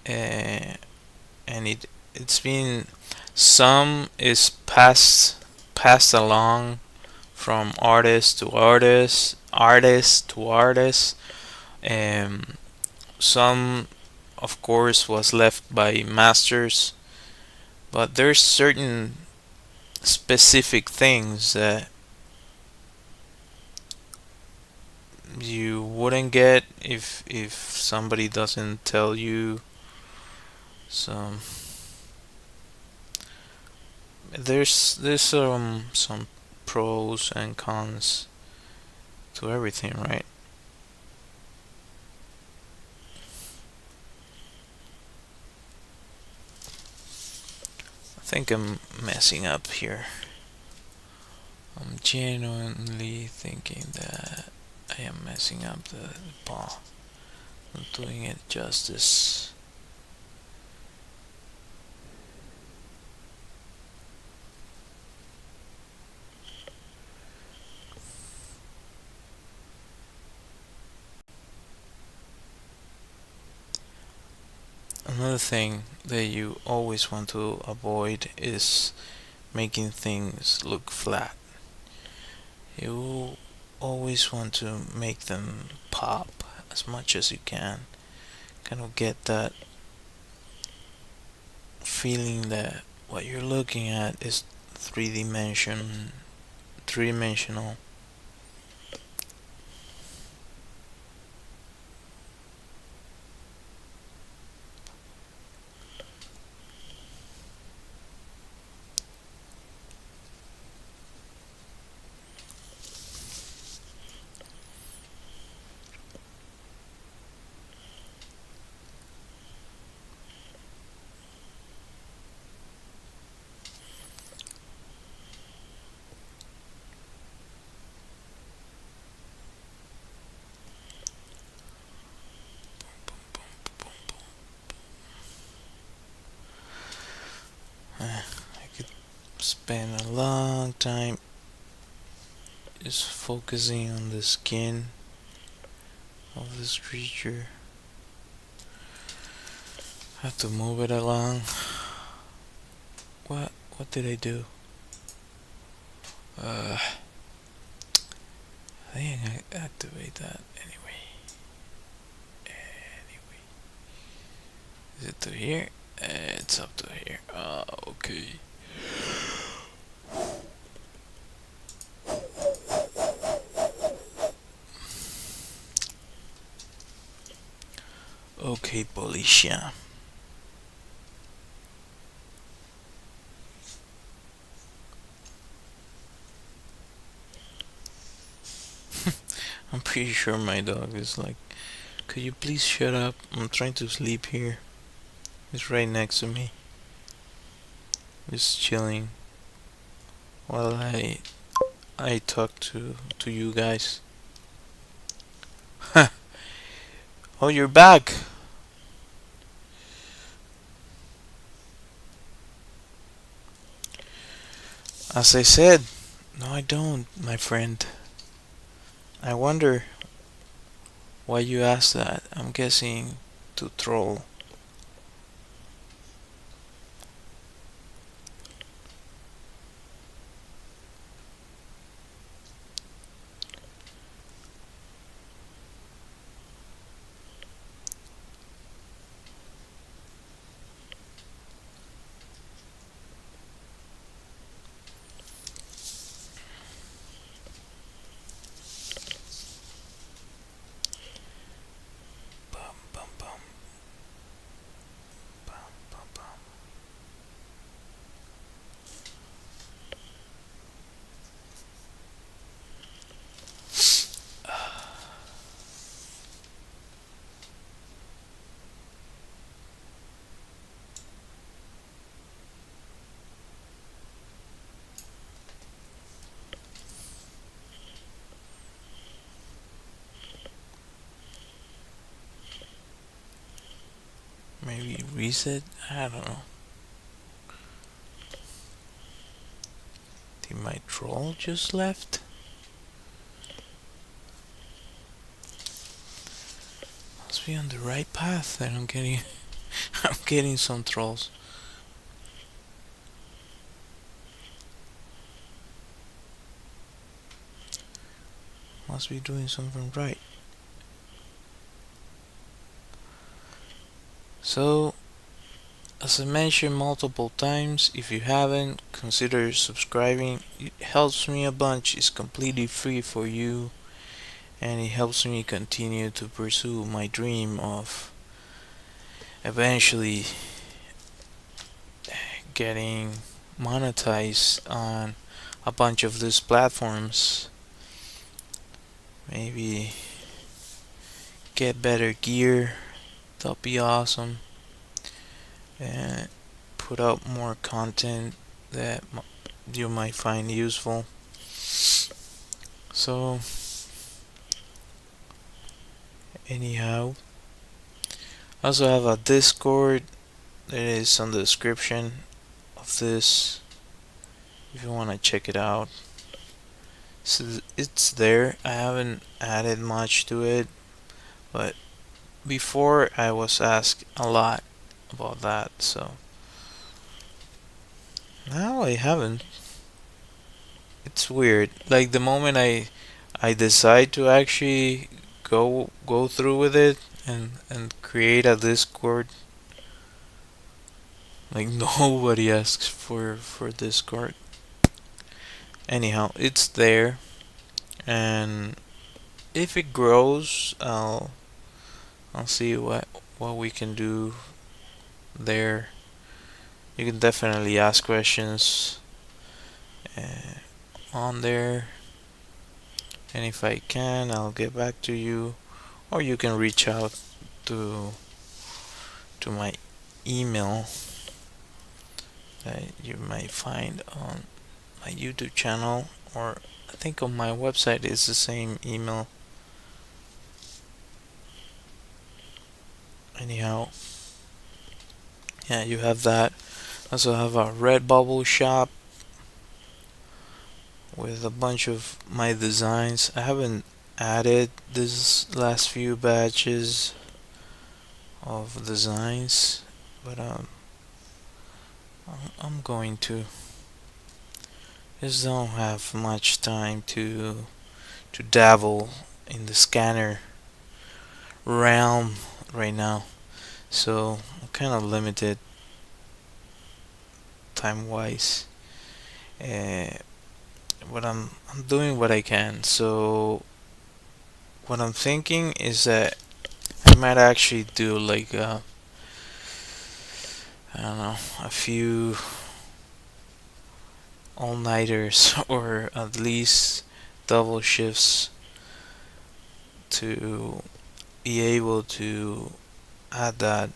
uh, and it's been some is passed along from artist to artist to artist. Um, some, of course, was left by masters, but there's certain specific things that you wouldn't get if somebody doesn't tell you some. There's some pros and cons to everything, right? I think I'm messing up here. I'm genuinely thinking that I am messing up the ball. I'm doing it justice. Another thing that you always want to avoid is making things look flat. You always want to make them pop as much as you can. Kind of get that feeling that what you're looking at is three dimensional. I could spend a long time just focusing on the skin of this creature. Have to move it along. What did I do? I think I activate that anyway. Anyway, is it to here? It's up to here. Okay. Okay, Policia. I'm pretty sure my dog is like, could you please shut up? I'm trying to sleep here. He's right next to me, just chilling while I talk to you guys. Oh, you're back. As I said, no, I don't, my friend. I wonder why you asked that. I'm guessing to troll. reset? I don't know. Did my troll just left? Must be on the right path that I'm getting. I'm getting some trolls. Must be doing something right. So, as I mentioned multiple times, if you haven't, consider subscribing. It helps me a bunch. It's completely free for you, and it helps me continue to pursue my dream of eventually getting monetized on a bunch of these platforms. Maybe get better gear. That'll be awesome. And put out more content that you might find useful. So, anyhow, I also have a Discord that is on the description of this if you want to check it out. So it's there. I haven't added much to it, but before I was asked a lot about that, so now I haven't. It's weird. Like the moment I decide to actually go through with it and create a Discord, like nobody asks for Discord. Anyhow, it's there, and if it grows, I'll see what we can do there. You can definitely ask questions uh, on there, and if I can, I'll get back to you, or you can reach out to my email that you might find on my YouTube channel, or I think on my website is the same email. Anyhow, yeah, you have that. I also have a Redbubble shop with a bunch of my designs. I haven't added this last few batches of designs, but I'm going to. Just don't have much time to dabble in the scanner realm right now, so I'm kind of limited time wise. Uh, but I'm doing what I can. So what I'm thinking is that I might actually do like I don't know, a few all nighters or at least double shifts to be able to add that,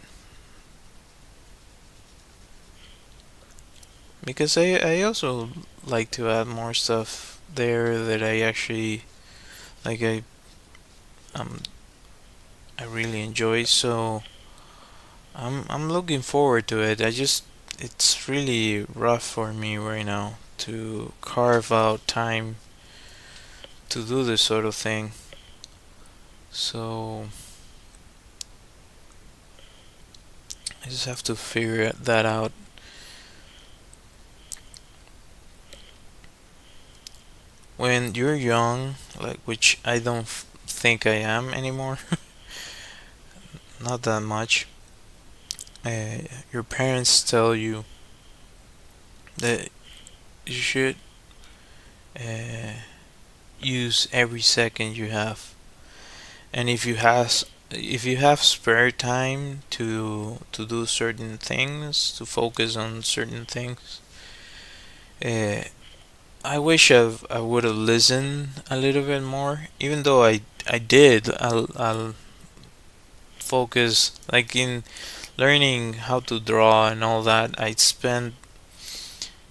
because I also like to add more stuff there that I actually like. Um I really enjoy, so I'm looking forward to it. It's really rough for me right now to carve out time to do this sort of thing. So I just have to figure that out. When you're young, like, which I don't think I am anymore, not that much. Your parents tell you that you should uh, use every second you have, and if you have spare time to do certain things, to focus on certain things, uh, I wish I would have listened a little bit more. Even though I did, I'll focus like in learning how to draw and all that. I spent,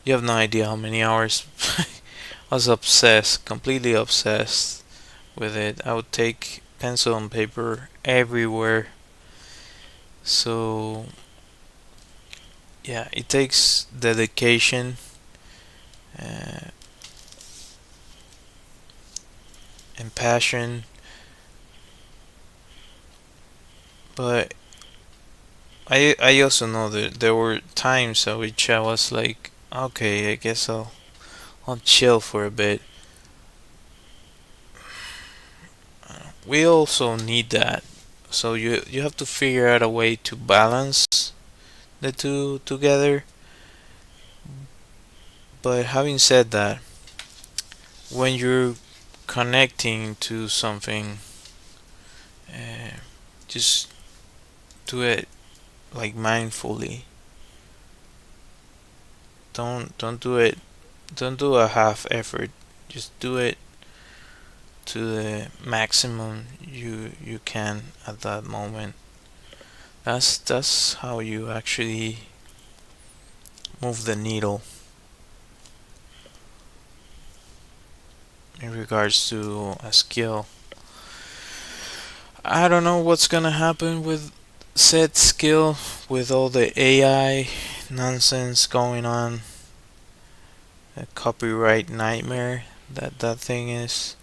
you have no idea how many hours. I was obsessed, completely obsessed with it. I would take pencil and paper everywhere. So yeah, it takes dedication uh, and passion, but I also know that there were times at which I was like, okay, I guess I'll chill for a bit. We also need that, so you have to figure out a way to balance the two together. But having said that, when you're connecting to something, uh, just do it like mindfully. Don't do it. Don't do a half effort. Just do it to the maximum you can at that moment. That's how you actually move the needle in regards to a skill. I don't know what's gonna happen with said skill with all the AI nonsense going on. A copyright nightmare that thing is.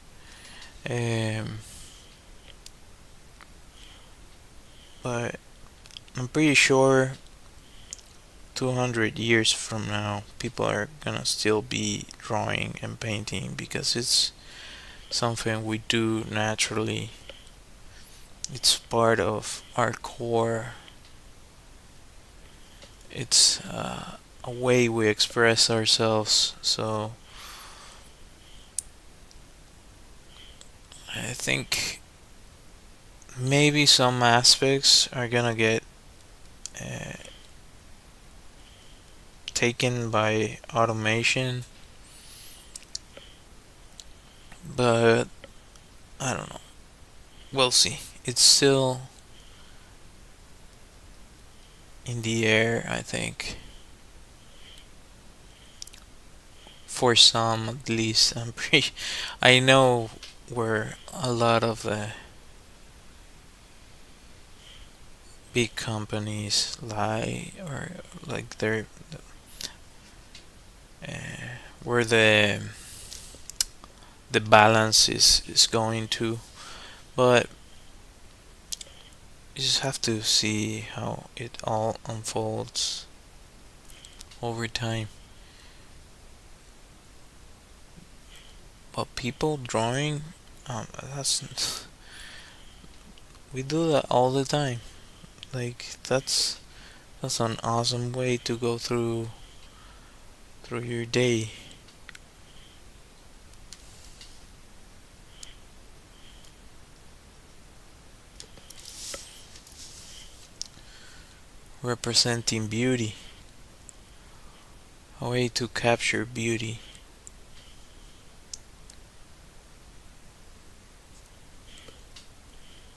Um, but I'm pretty sure 200 years from now, people are gonna still be drawing and painting because it's something we do naturally. It's part of our core. It's a way we express ourselves. So I think maybe some aspects are gonna get uh, taken by automation, but I don't know. We'll see. It's still in the air, I think. For some, at least, I'm pretty. I know where a lot of the big companies lie, or like they're where the balance is going to, but you just have to see how it all unfolds over time. But people drawing, that's we do that all the time. Like that's an awesome way to go through your day. Representing beauty, a way to capture beauty,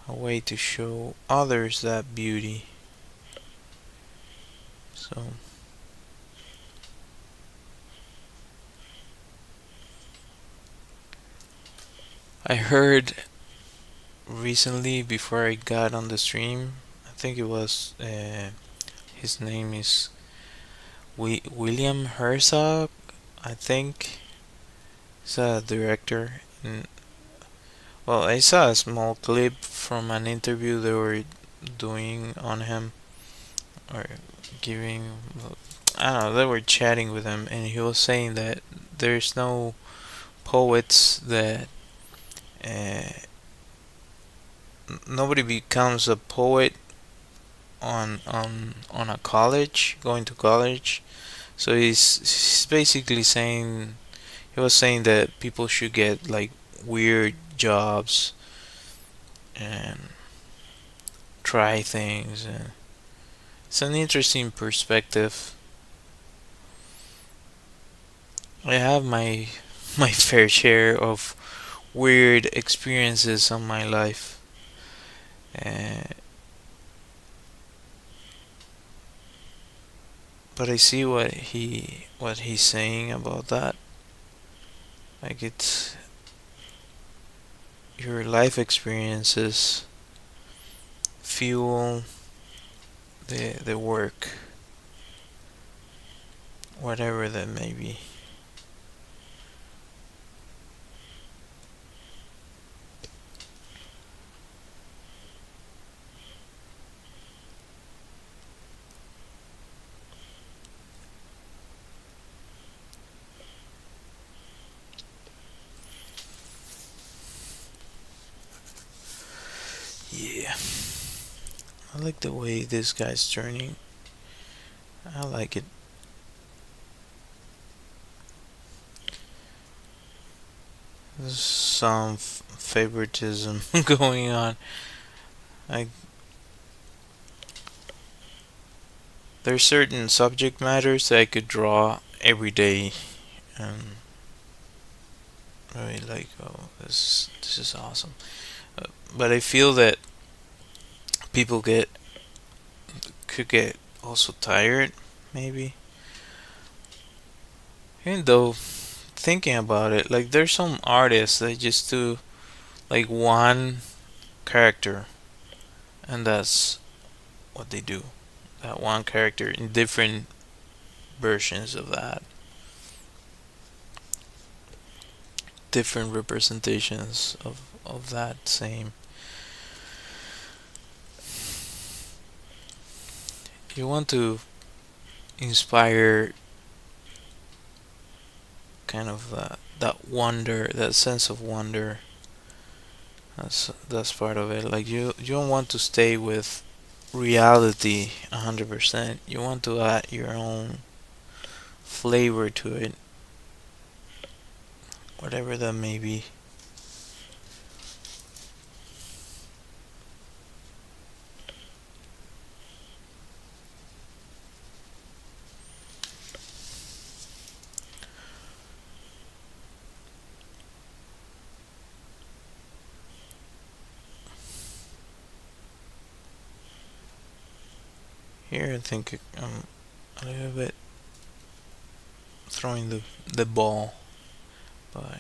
a way to show others that beauty. So I heard recently before I got on the stream, I think it was his name is William Herzog. I think he's a director. And, well, I saw a small clip from an interview they were doing on him, or giving. I don't know. They were chatting with him, and he was saying that there's no poets that uh, nobody becomes a poet on a college, going to college. So he's basically saying he was saying that people should get like weird jobs and try things, and it's an interesting perspective. I have my fair share of weird experiences on my life. Uh, but I see what he's saying about that. Like it's your life experiences fuel the work. whatever that may be. Yeah, I like the way this guy's turning. I like it. There's some favoritism going on. Like, there's certain subject matters that I could draw every day, and really like, oh, this is awesome. But I feel that people could get also tired, maybe. Even though thinking about it, like there's some artists that just do like one character, and that's what they do. That one character in different versions of that, different representations of that same. You want to inspire kind of that wonder, that sense of wonder. That's part of it. Like you don't want to stay with reality 100%. You want to add your own flavor to it, whatever that may be. Here, I think I'm a little bit throwing the ball, but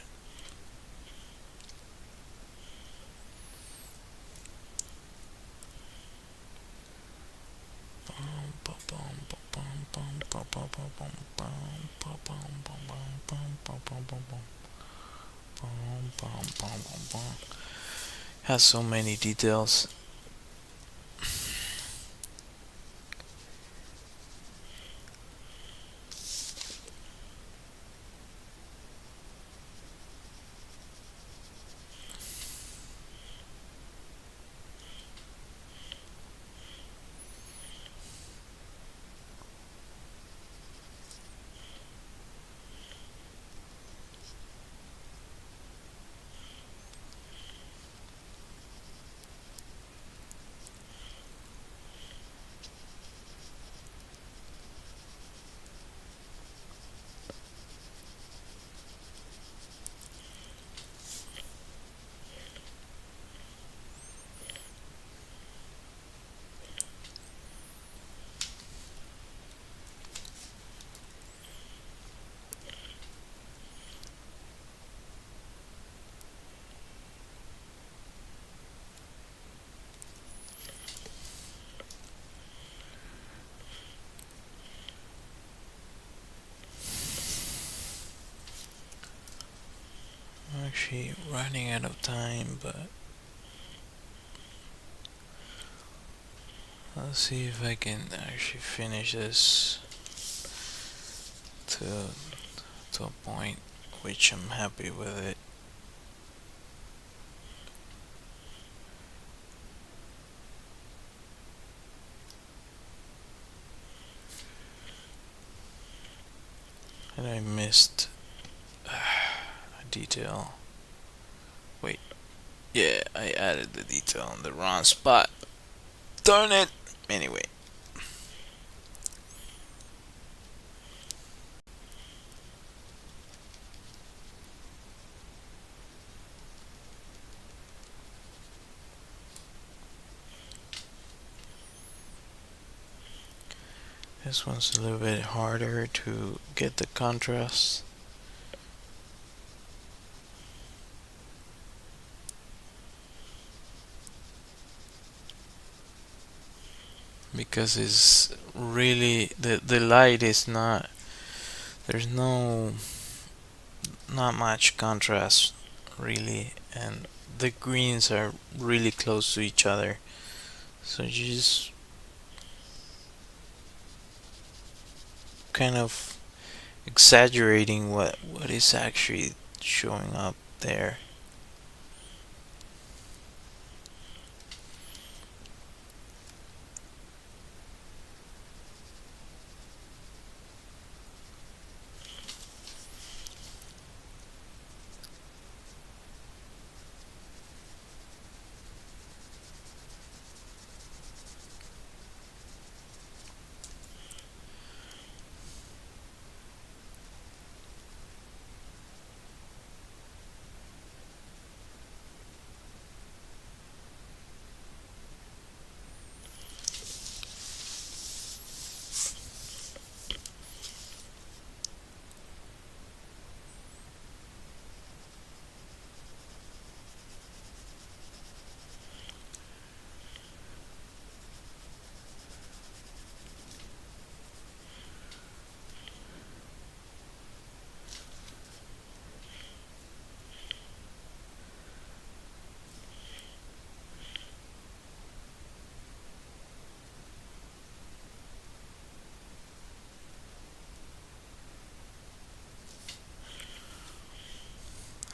has so many details. I'm actually running out of time, but let's see if I can actually finish this to a point which I'm happy with it. And I missed a detail. Wait, yeah, I added the detail in the wrong spot. Darn it! Anyway, this one's a little bit harder to get the contrast because it's really the light is not there's no not much contrast really, and the greens are really close to each other. So you just kind of exaggerating what is actually showing up there.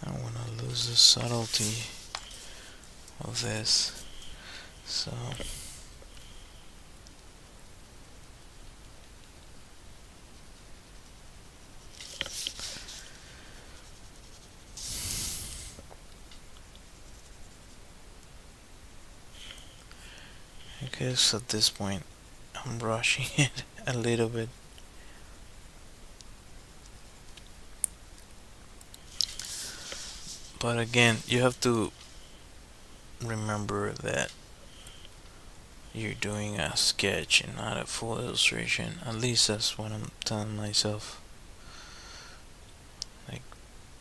I don't want to lose the subtlety of this. So I guess at this point I'm rushing it a little bit. But again, you have to remember that you're doing a sketch and not a full illustration. At least that's what I'm telling myself. Like,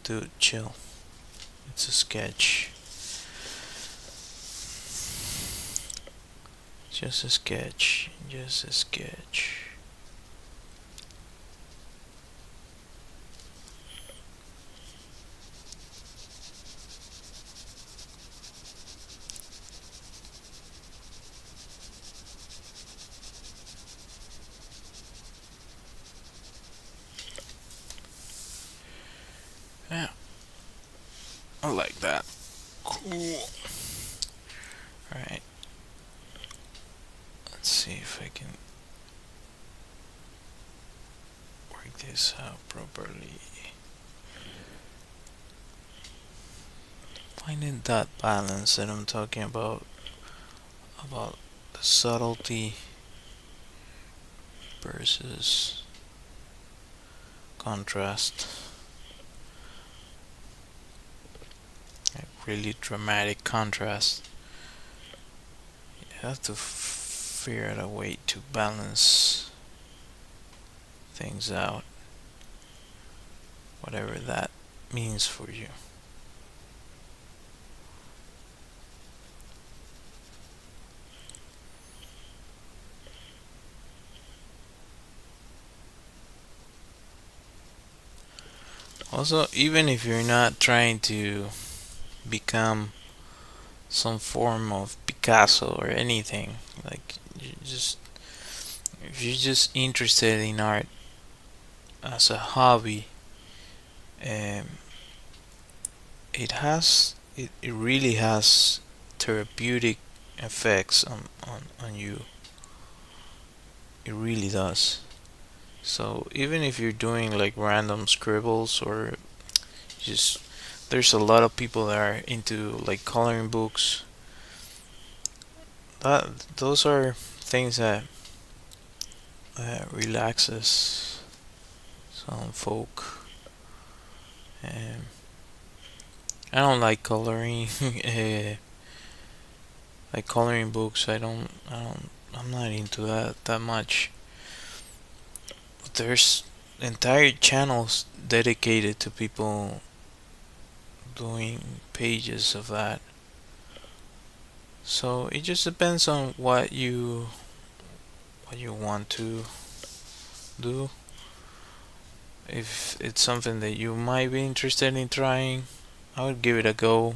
dude, chill. It's a sketch. Just a sketch. Just a sketch. Yeah, I like that. Cool. Alright, let's see if I can work this out properly. Finding that balance that I'm talking about the subtlety versus contrast. Like really dramatic contrast. You have to figure out a way to balance things out, whatever that means for you. Also, even if you're not trying to become some form of Picasso or anything, like you just if you're just interested in art as a hobby, um, it really has therapeutic effects on you. It really does. So even if you're doing like random scribbles or just there's a lot of people that are into like coloring books. That those are things that relaxes some folk. Um, I don't like coloring. Like coloring books. I'm not into that much. But there's entire channels dedicated to people doing pages of that. So it just depends on what you want to do. If it's something that you might be interested in trying, I would give it a go.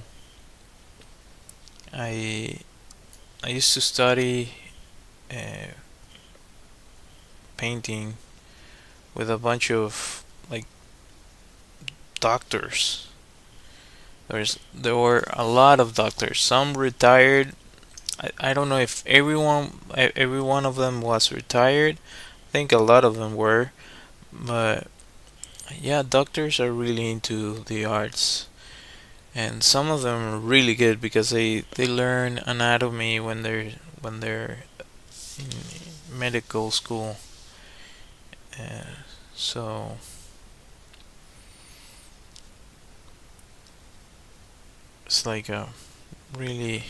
I I used to study uh, painting with a bunch of like doctors. There were a lot of doctors. Some retired. I don't know if every one of them was retired. I think a lot of them were, but yeah, doctors are really into the arts, and some of them are really good because they learn anatomy when they're in medical school. Uh, so it's like a really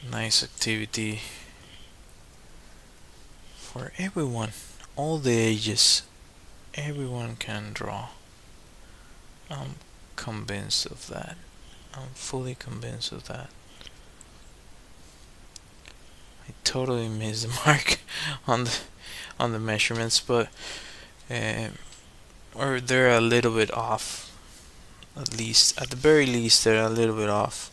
nice activity for everyone, all the ages. Everyone can draw. I'm convinced of that. I'm fully convinced of that. I totally missed the mark on the measurements, but uh, or they're a little bit off. At the very least, they're a little bit off.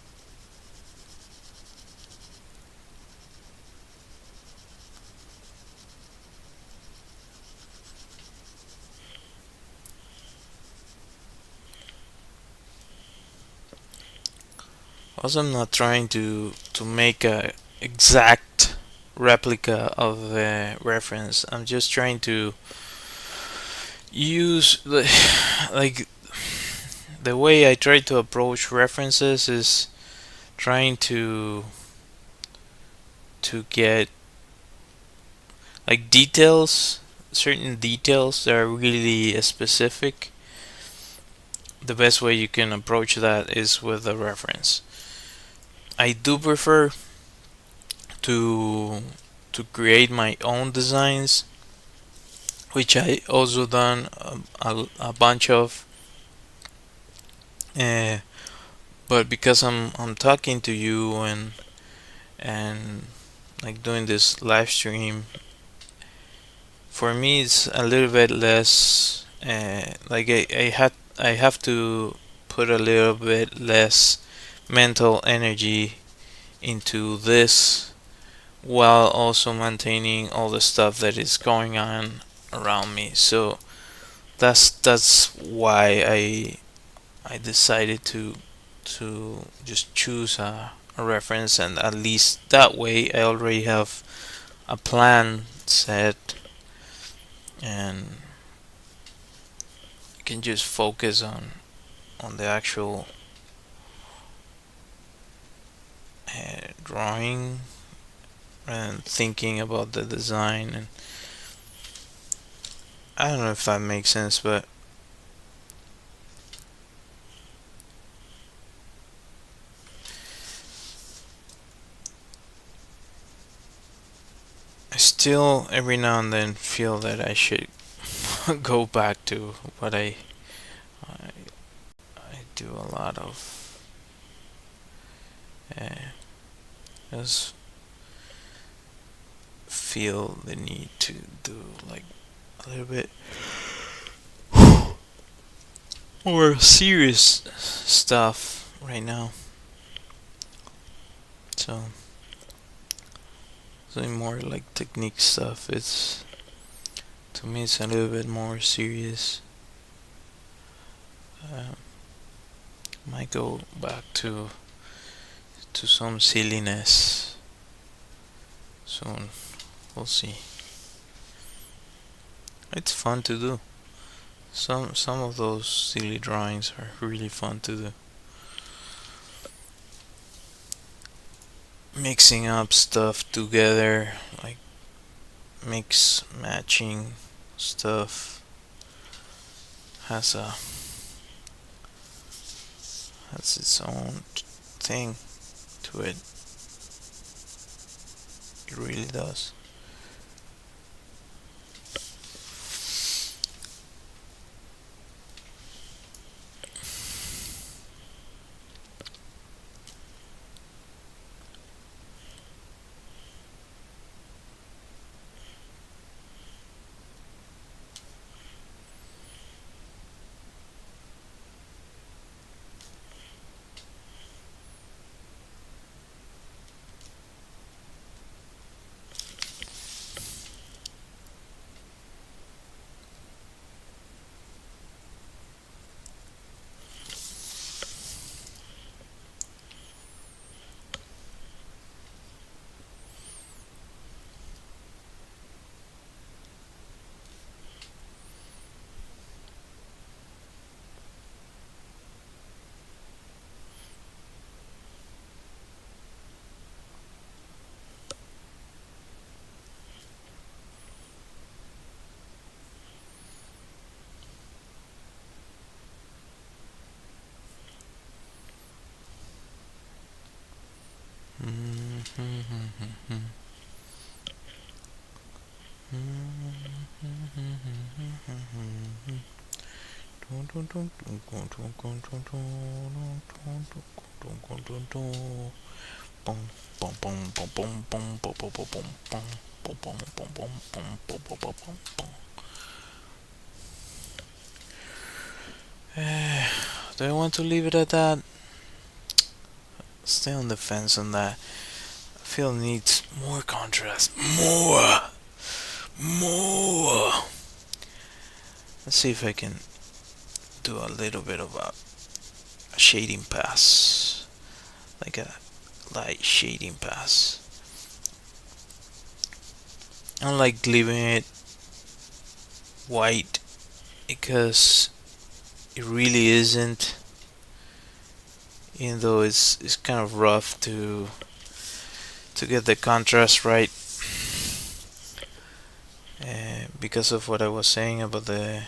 Also, I'm not trying to make a exact replica of the reference. I'm just trying to use the like the way I try to approach references is trying to get like details, certain details that are really specific. The best way you can approach that is with a reference. I do prefer to to create my own designs, which I also done a bunch of. Uh, but because I'm talking to you and like doing this live stream, for me it's a little bit less. Like I have to put a little bit less mental energy into this while also maintaining all the stuff that is going on around me. So that's why I decided to just choose a reference, and at least that way I already have a plan set, and I can just focus on the actual drawing and thinking about the design. And I don't know if that makes sense, but I still every now and then feel that I should go back to what I, I do a lot of. Uh, just feel the need to do like a little bit more serious stuff right now. So something more like technique stuff. It's to me it's a little bit more serious. Um, might go back to some silliness soon. We'll see. It's fun to do. Some of those silly drawings are really fun to do. Mixing up stuff together, like mix matching stuff, has a has its own thing to it. It really does. Do I want to leave it at that? Stay on the fence on that. I feel it needs more contrast. More. Let's see if I can do a little bit of a shading pass. Like a light shading pass. I don't like leaving it white because it really isn't. Even though it's kind of rough to get the contrast right, because of what I was saying about the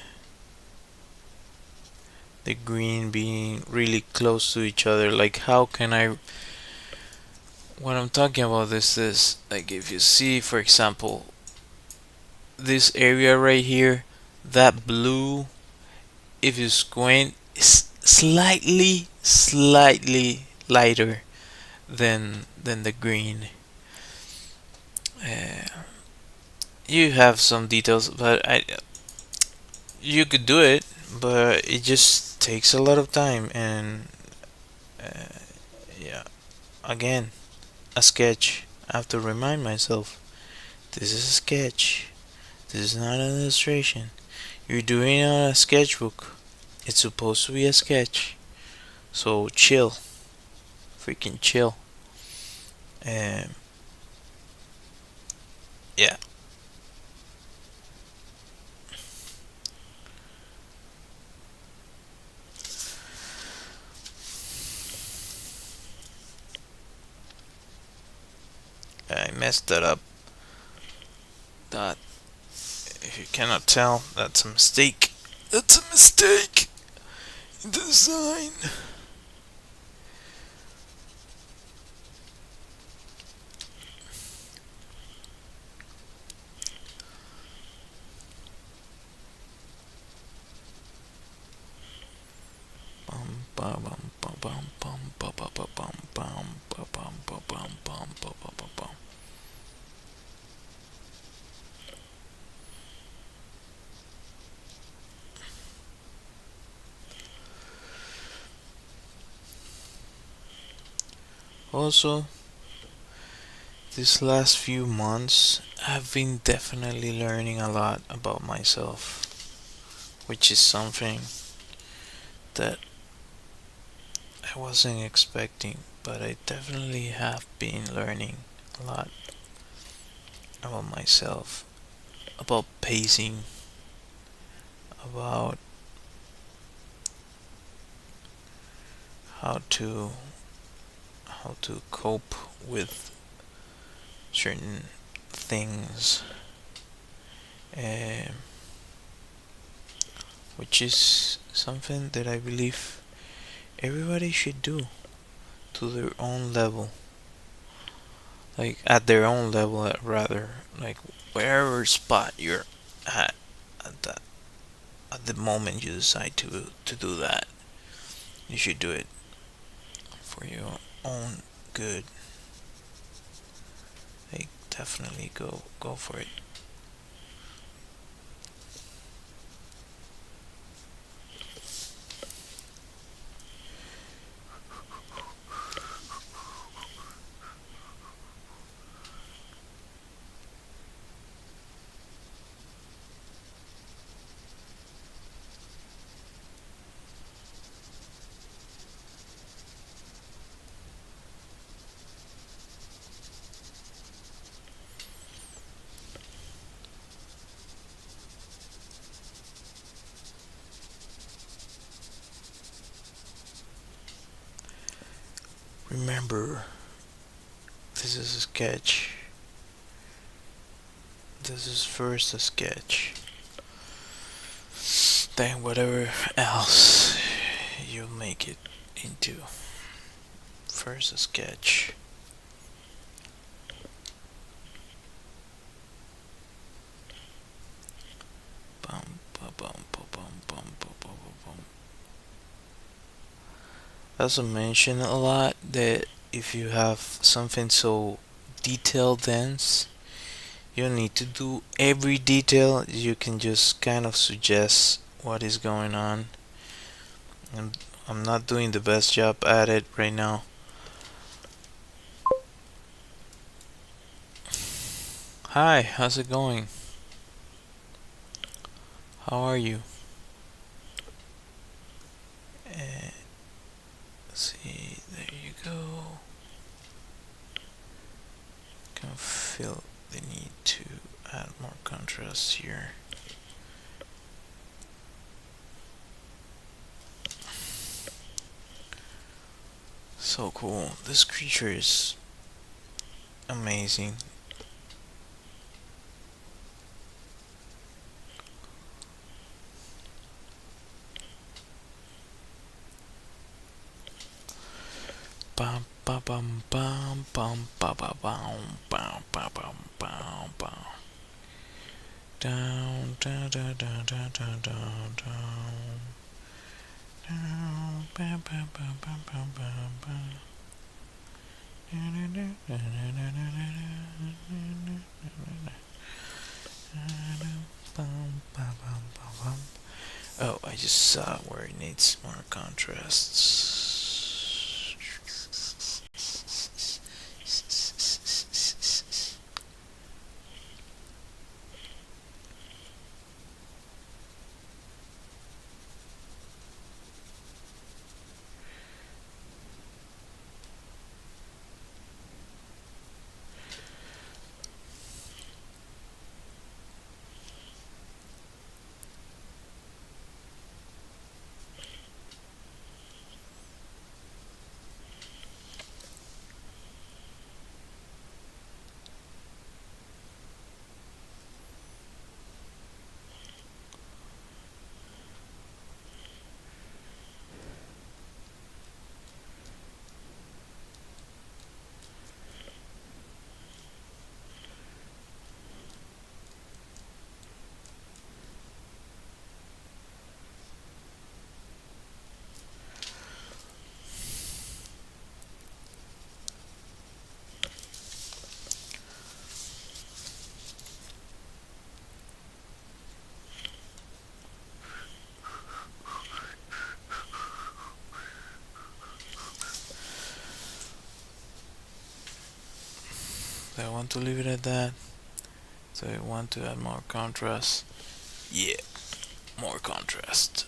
green being really close to each other. Like, how can I? What I'm talking about is this. Like, if you see, for example, this area right here, that blue, if you squint, is slightly lighter than the green. Uh, you have some details, but you could do it, but it just takes a lot of time. And uh, yeah, again, a sketch. I have to remind myself, this is a sketch. This is not an illustration. You're doing it on a sketchbook. It's supposed to be a sketch. So chill, freaking chill. Um, yeah, I messed that up. That, if you cannot tell, that's a mistake. That's a mistake in the design. Also, these last few months, I've been definitely learning a lot about myself, which is something that I wasn't expecting, but I definitely have been learning a lot about myself, about pacing, about how to cope with certain things, um, which is something that I believe everybody should do to their own level, like at their own level, rather, like wherever spot you're at at that at the moment you decide to do that, you should do it for your own good. Like, definitely go for it. Remember, this is a sketch. This is first a sketch. Then whatever else you make it into. First a sketch. Bum, ba, bum, ba, bum, bum, ba, ba, ba, bum, also mentioned a lot that if you have something so detailed dense, you don't need to do every detail. You can just kind of suggest what is going on. And I'm not doing the best job at it right now. Hi, how's it going? How are you? Uh, see, there you go. Can feel the need to add more contrast here. So cool. This creature is amazing. Bum bum bum bum bum bum bum bum bum bum bum bum bum. Down down down down down down down down. Down bum bum bum bum bum bum bum. Oh, I just saw where it needs more contrasts. Do I want to leave it at that? So I want to add more contrast. Yeah, more contrast.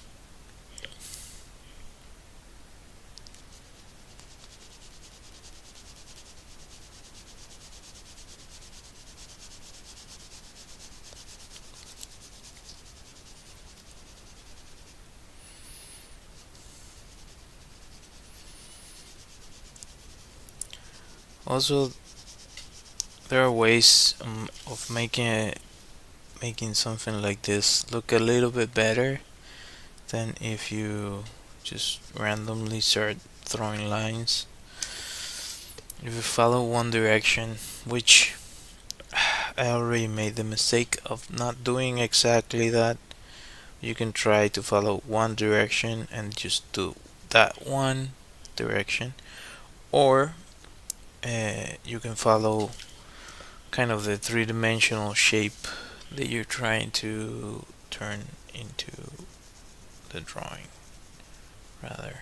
Also, there are ways of making something like this look a little bit better than if you just randomly start throwing lines. If you follow one direction, which I already made the mistake of not doing exactly that, you can try to follow one direction and just do that one direction, or you can follow kind of the three-dimensional shape that you're trying to turn into the drawing, rather.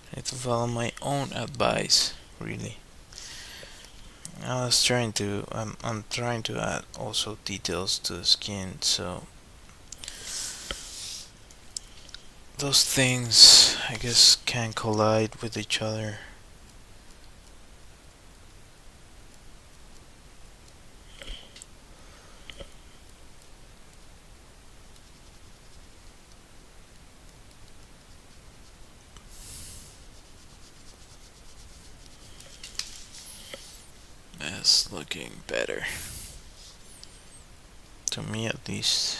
I have to follow my own advice, really. I'm trying to add also details to the skin, so those things, I guess, can collide with each other. is looking better. To me at least.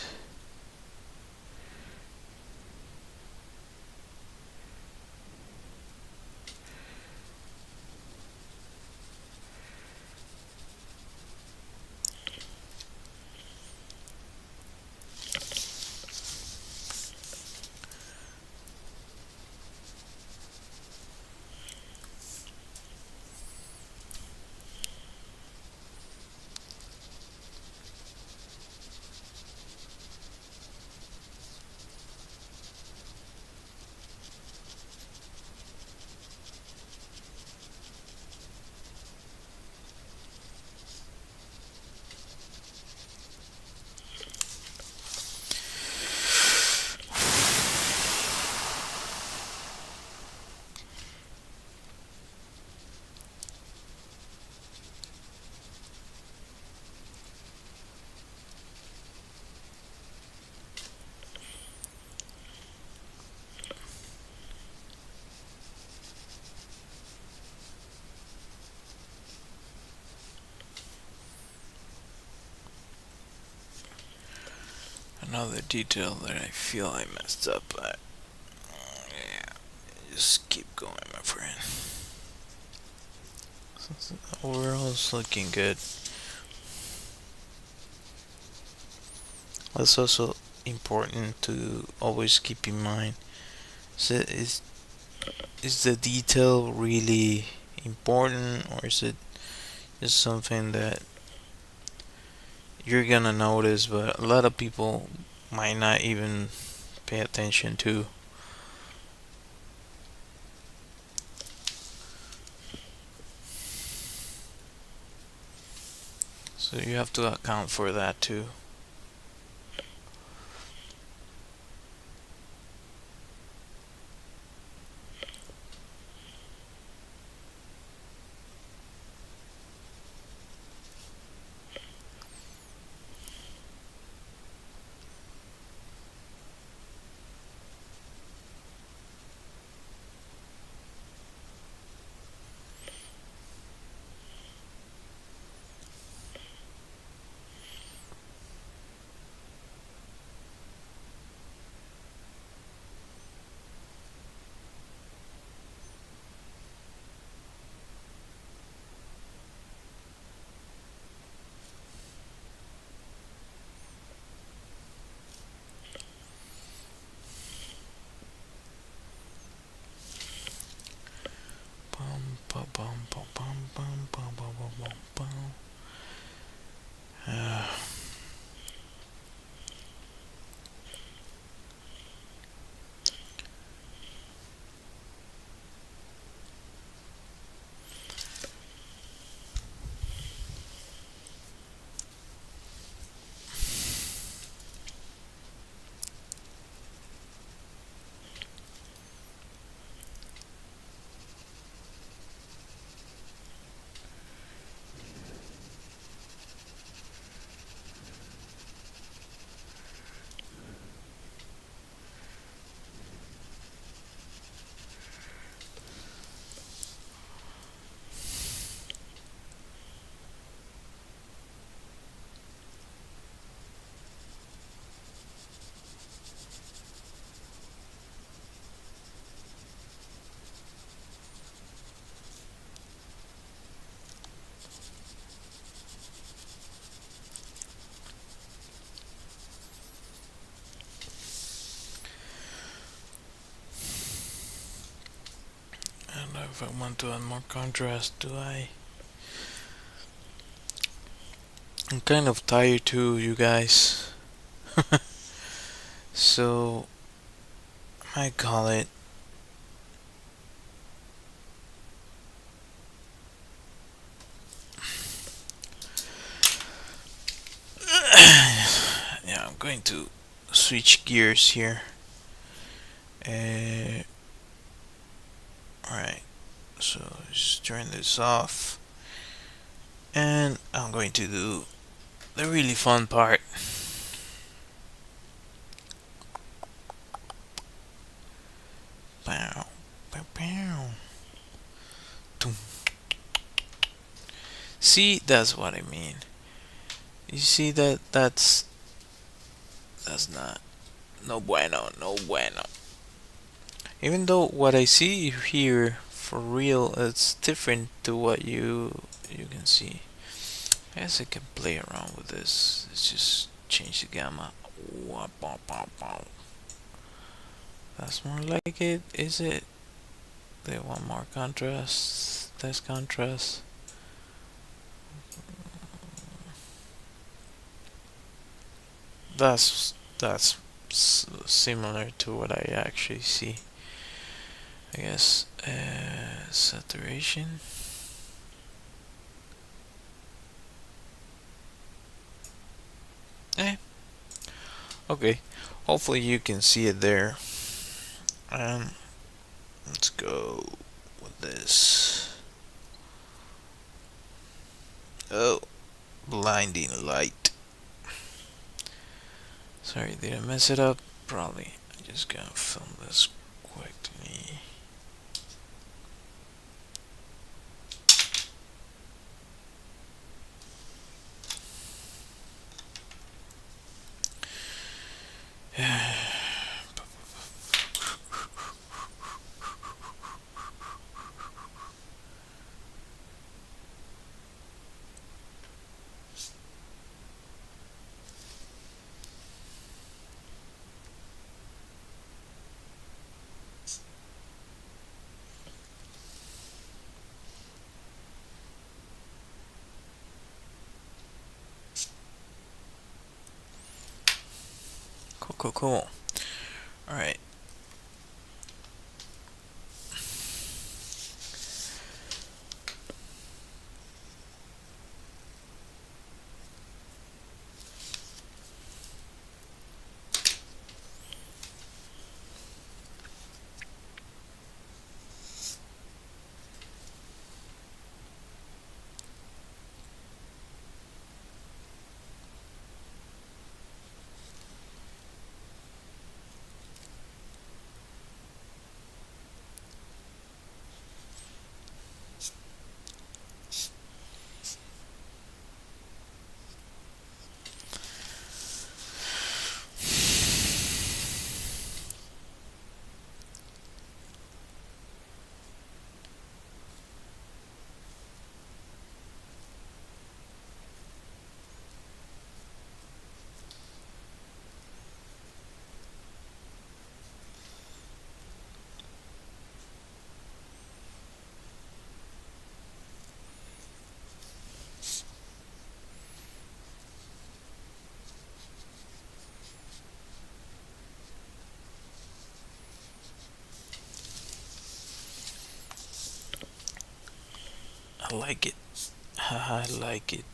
Another detail that I feel I messed up, but yeah, just keep going, my friend. Overall, it's looking good. That's also important to always keep in mind. So is the detail really important, or is it just something that you're gonna notice, but a lot of people might not even pay attention to? So you have to account for that too. Bum, bum, bum, bum, bum, bum, bum, bum, bum, bum, bum. And if I want to add more contrast, do I? I'm kind of tired too, you guys. So I call it. Yeah, I'm going to switch gears here. Alright, so just turn this off. And I'm going to do the really fun part. Pow, pow, pow. see, that's what I mean. You see that that's not no bueno, no bueno. Even though what I see here for real, it's different to what you can see. I guess I can play around with this. Let's just change the gamma. Wah, bow, bow, bow. That's more like it, is it? They want more contrast, less contrast. That's similar to what I actually see. I guess saturation. Eh, okay. Hopefully you can see it there. Um, let's go with this. Oh, blinding light. Sorry, did I mess it up? Probably. I just gotta film this quickly. Cool, cool, cool. Alright. I like it. I like it.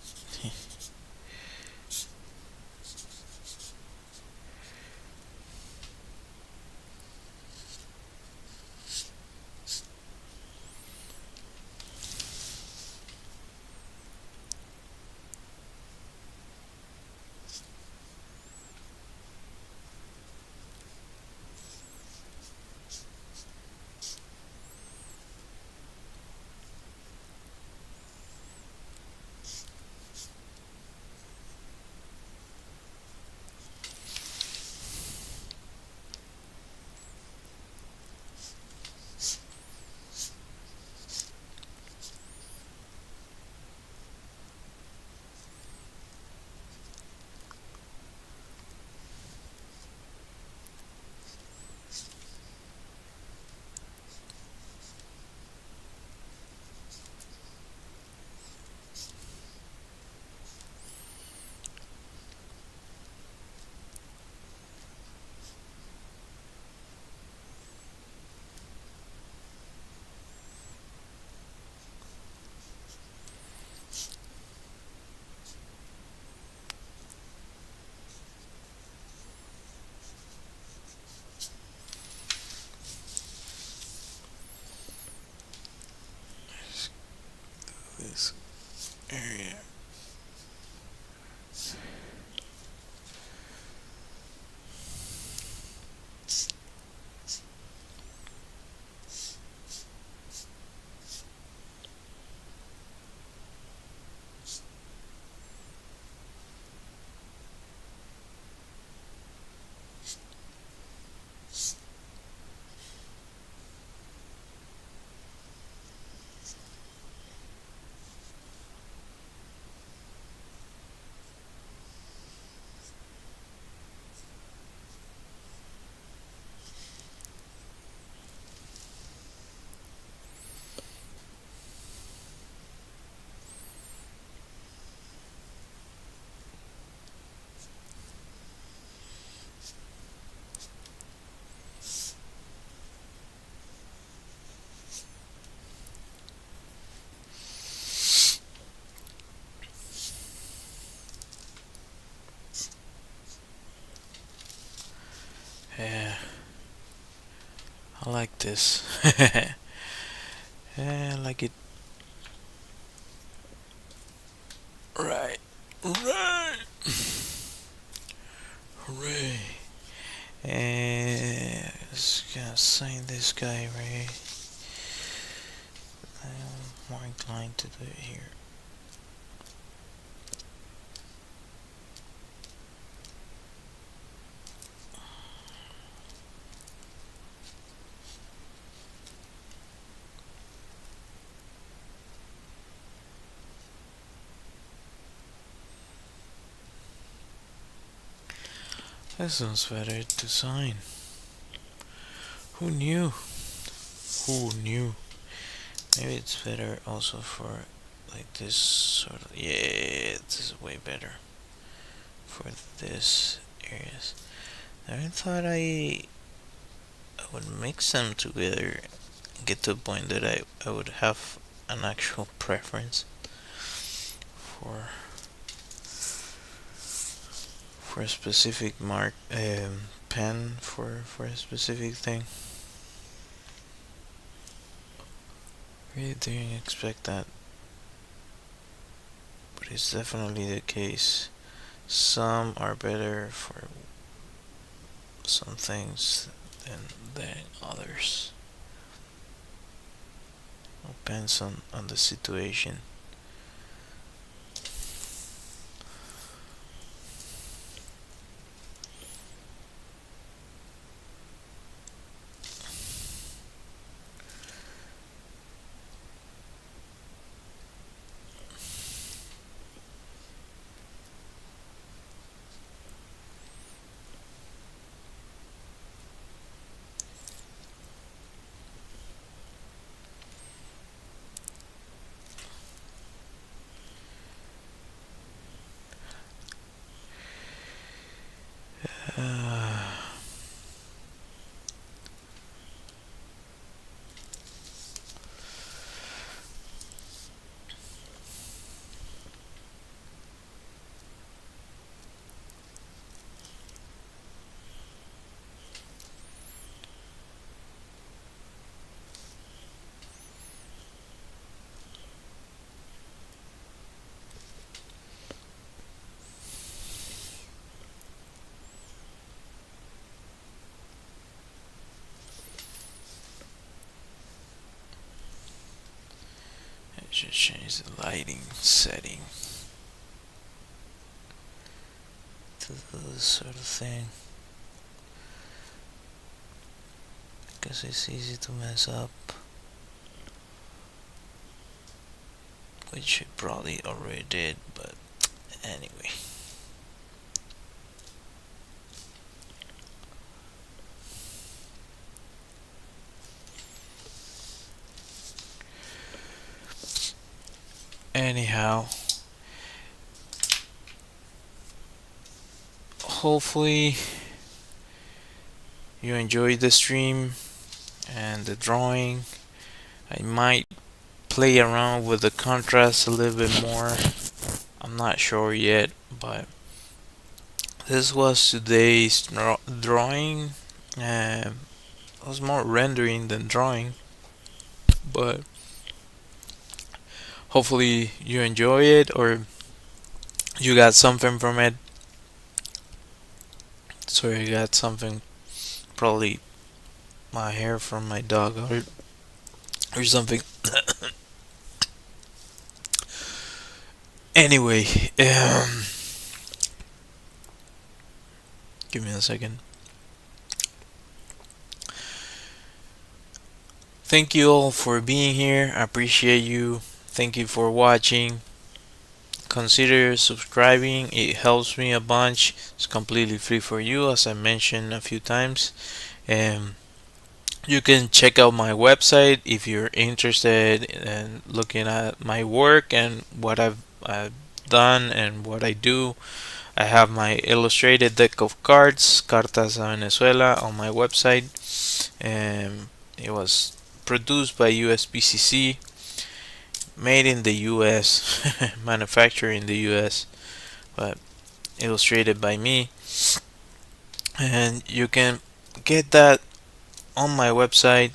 This area. Yeah, I like this. Yeah, I like it. Right. Right. Hooray. And just gonna sign this guy, right? I'm more inclined to do it here. That sounds better to sign. Who knew? Who knew? Maybe it's better also for like this sort of. Yeah, this is way better for this areas. I thought I would mix them together, get to a point that I would have an actual preference for a specific mark pen for a specific thing. Really didn't expect that, but it's definitely the case. Some are better for some things than others. Depends on the situation. Uh, I should change the lighting setting to this sort of thing because it's easy to mess up, which it probably already did, but anyway. Anyhow, hopefully you enjoyed the stream and the drawing. I might play around with the contrast a little bit more. I'm not sure yet, but this was today's drawing. It was more rendering than drawing, but hopefully you enjoy it or you got something from it. So you got something, probably my hair from my dog or something. Anyway, give me a second. Thank you all for being here. I appreciate you. Thank you for watching. Consider subscribing. It helps me a bunch. It's completely free for you, as I mentioned a few times. And you can check out my website if you're interested in looking at my work and what I've done and what I do. I have my illustrated deck of cards, Cartas a Venezuela, on my website. And it was produced by USPCC, made in the US, manufactured in the US, but illustrated by me. And you can get that on my website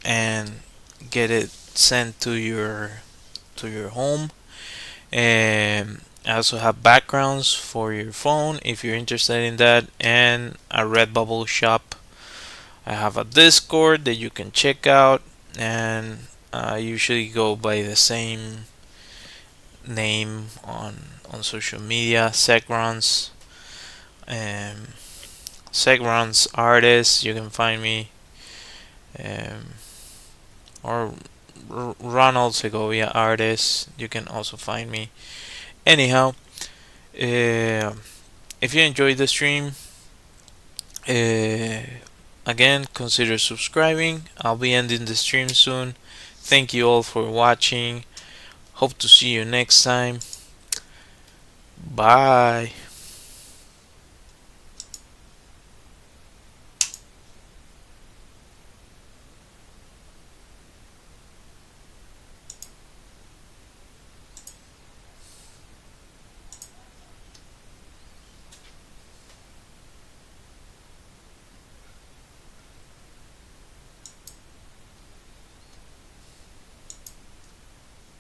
and get it sent to your home. And I also have backgrounds for your phone if you're interested in that, and a Redbubble shop. I have a Discord that you can check out, and I usually go by the same name on social media, Segrons. Um, Segrons artist. You can find me, um, or Ronald Segovia artist. You can also find me. Anyhow, uh, if you enjoyed the stream, uh, again consider subscribing. I'll be ending the stream soon. Thank you all for watching. Hope to see you next time. Bye.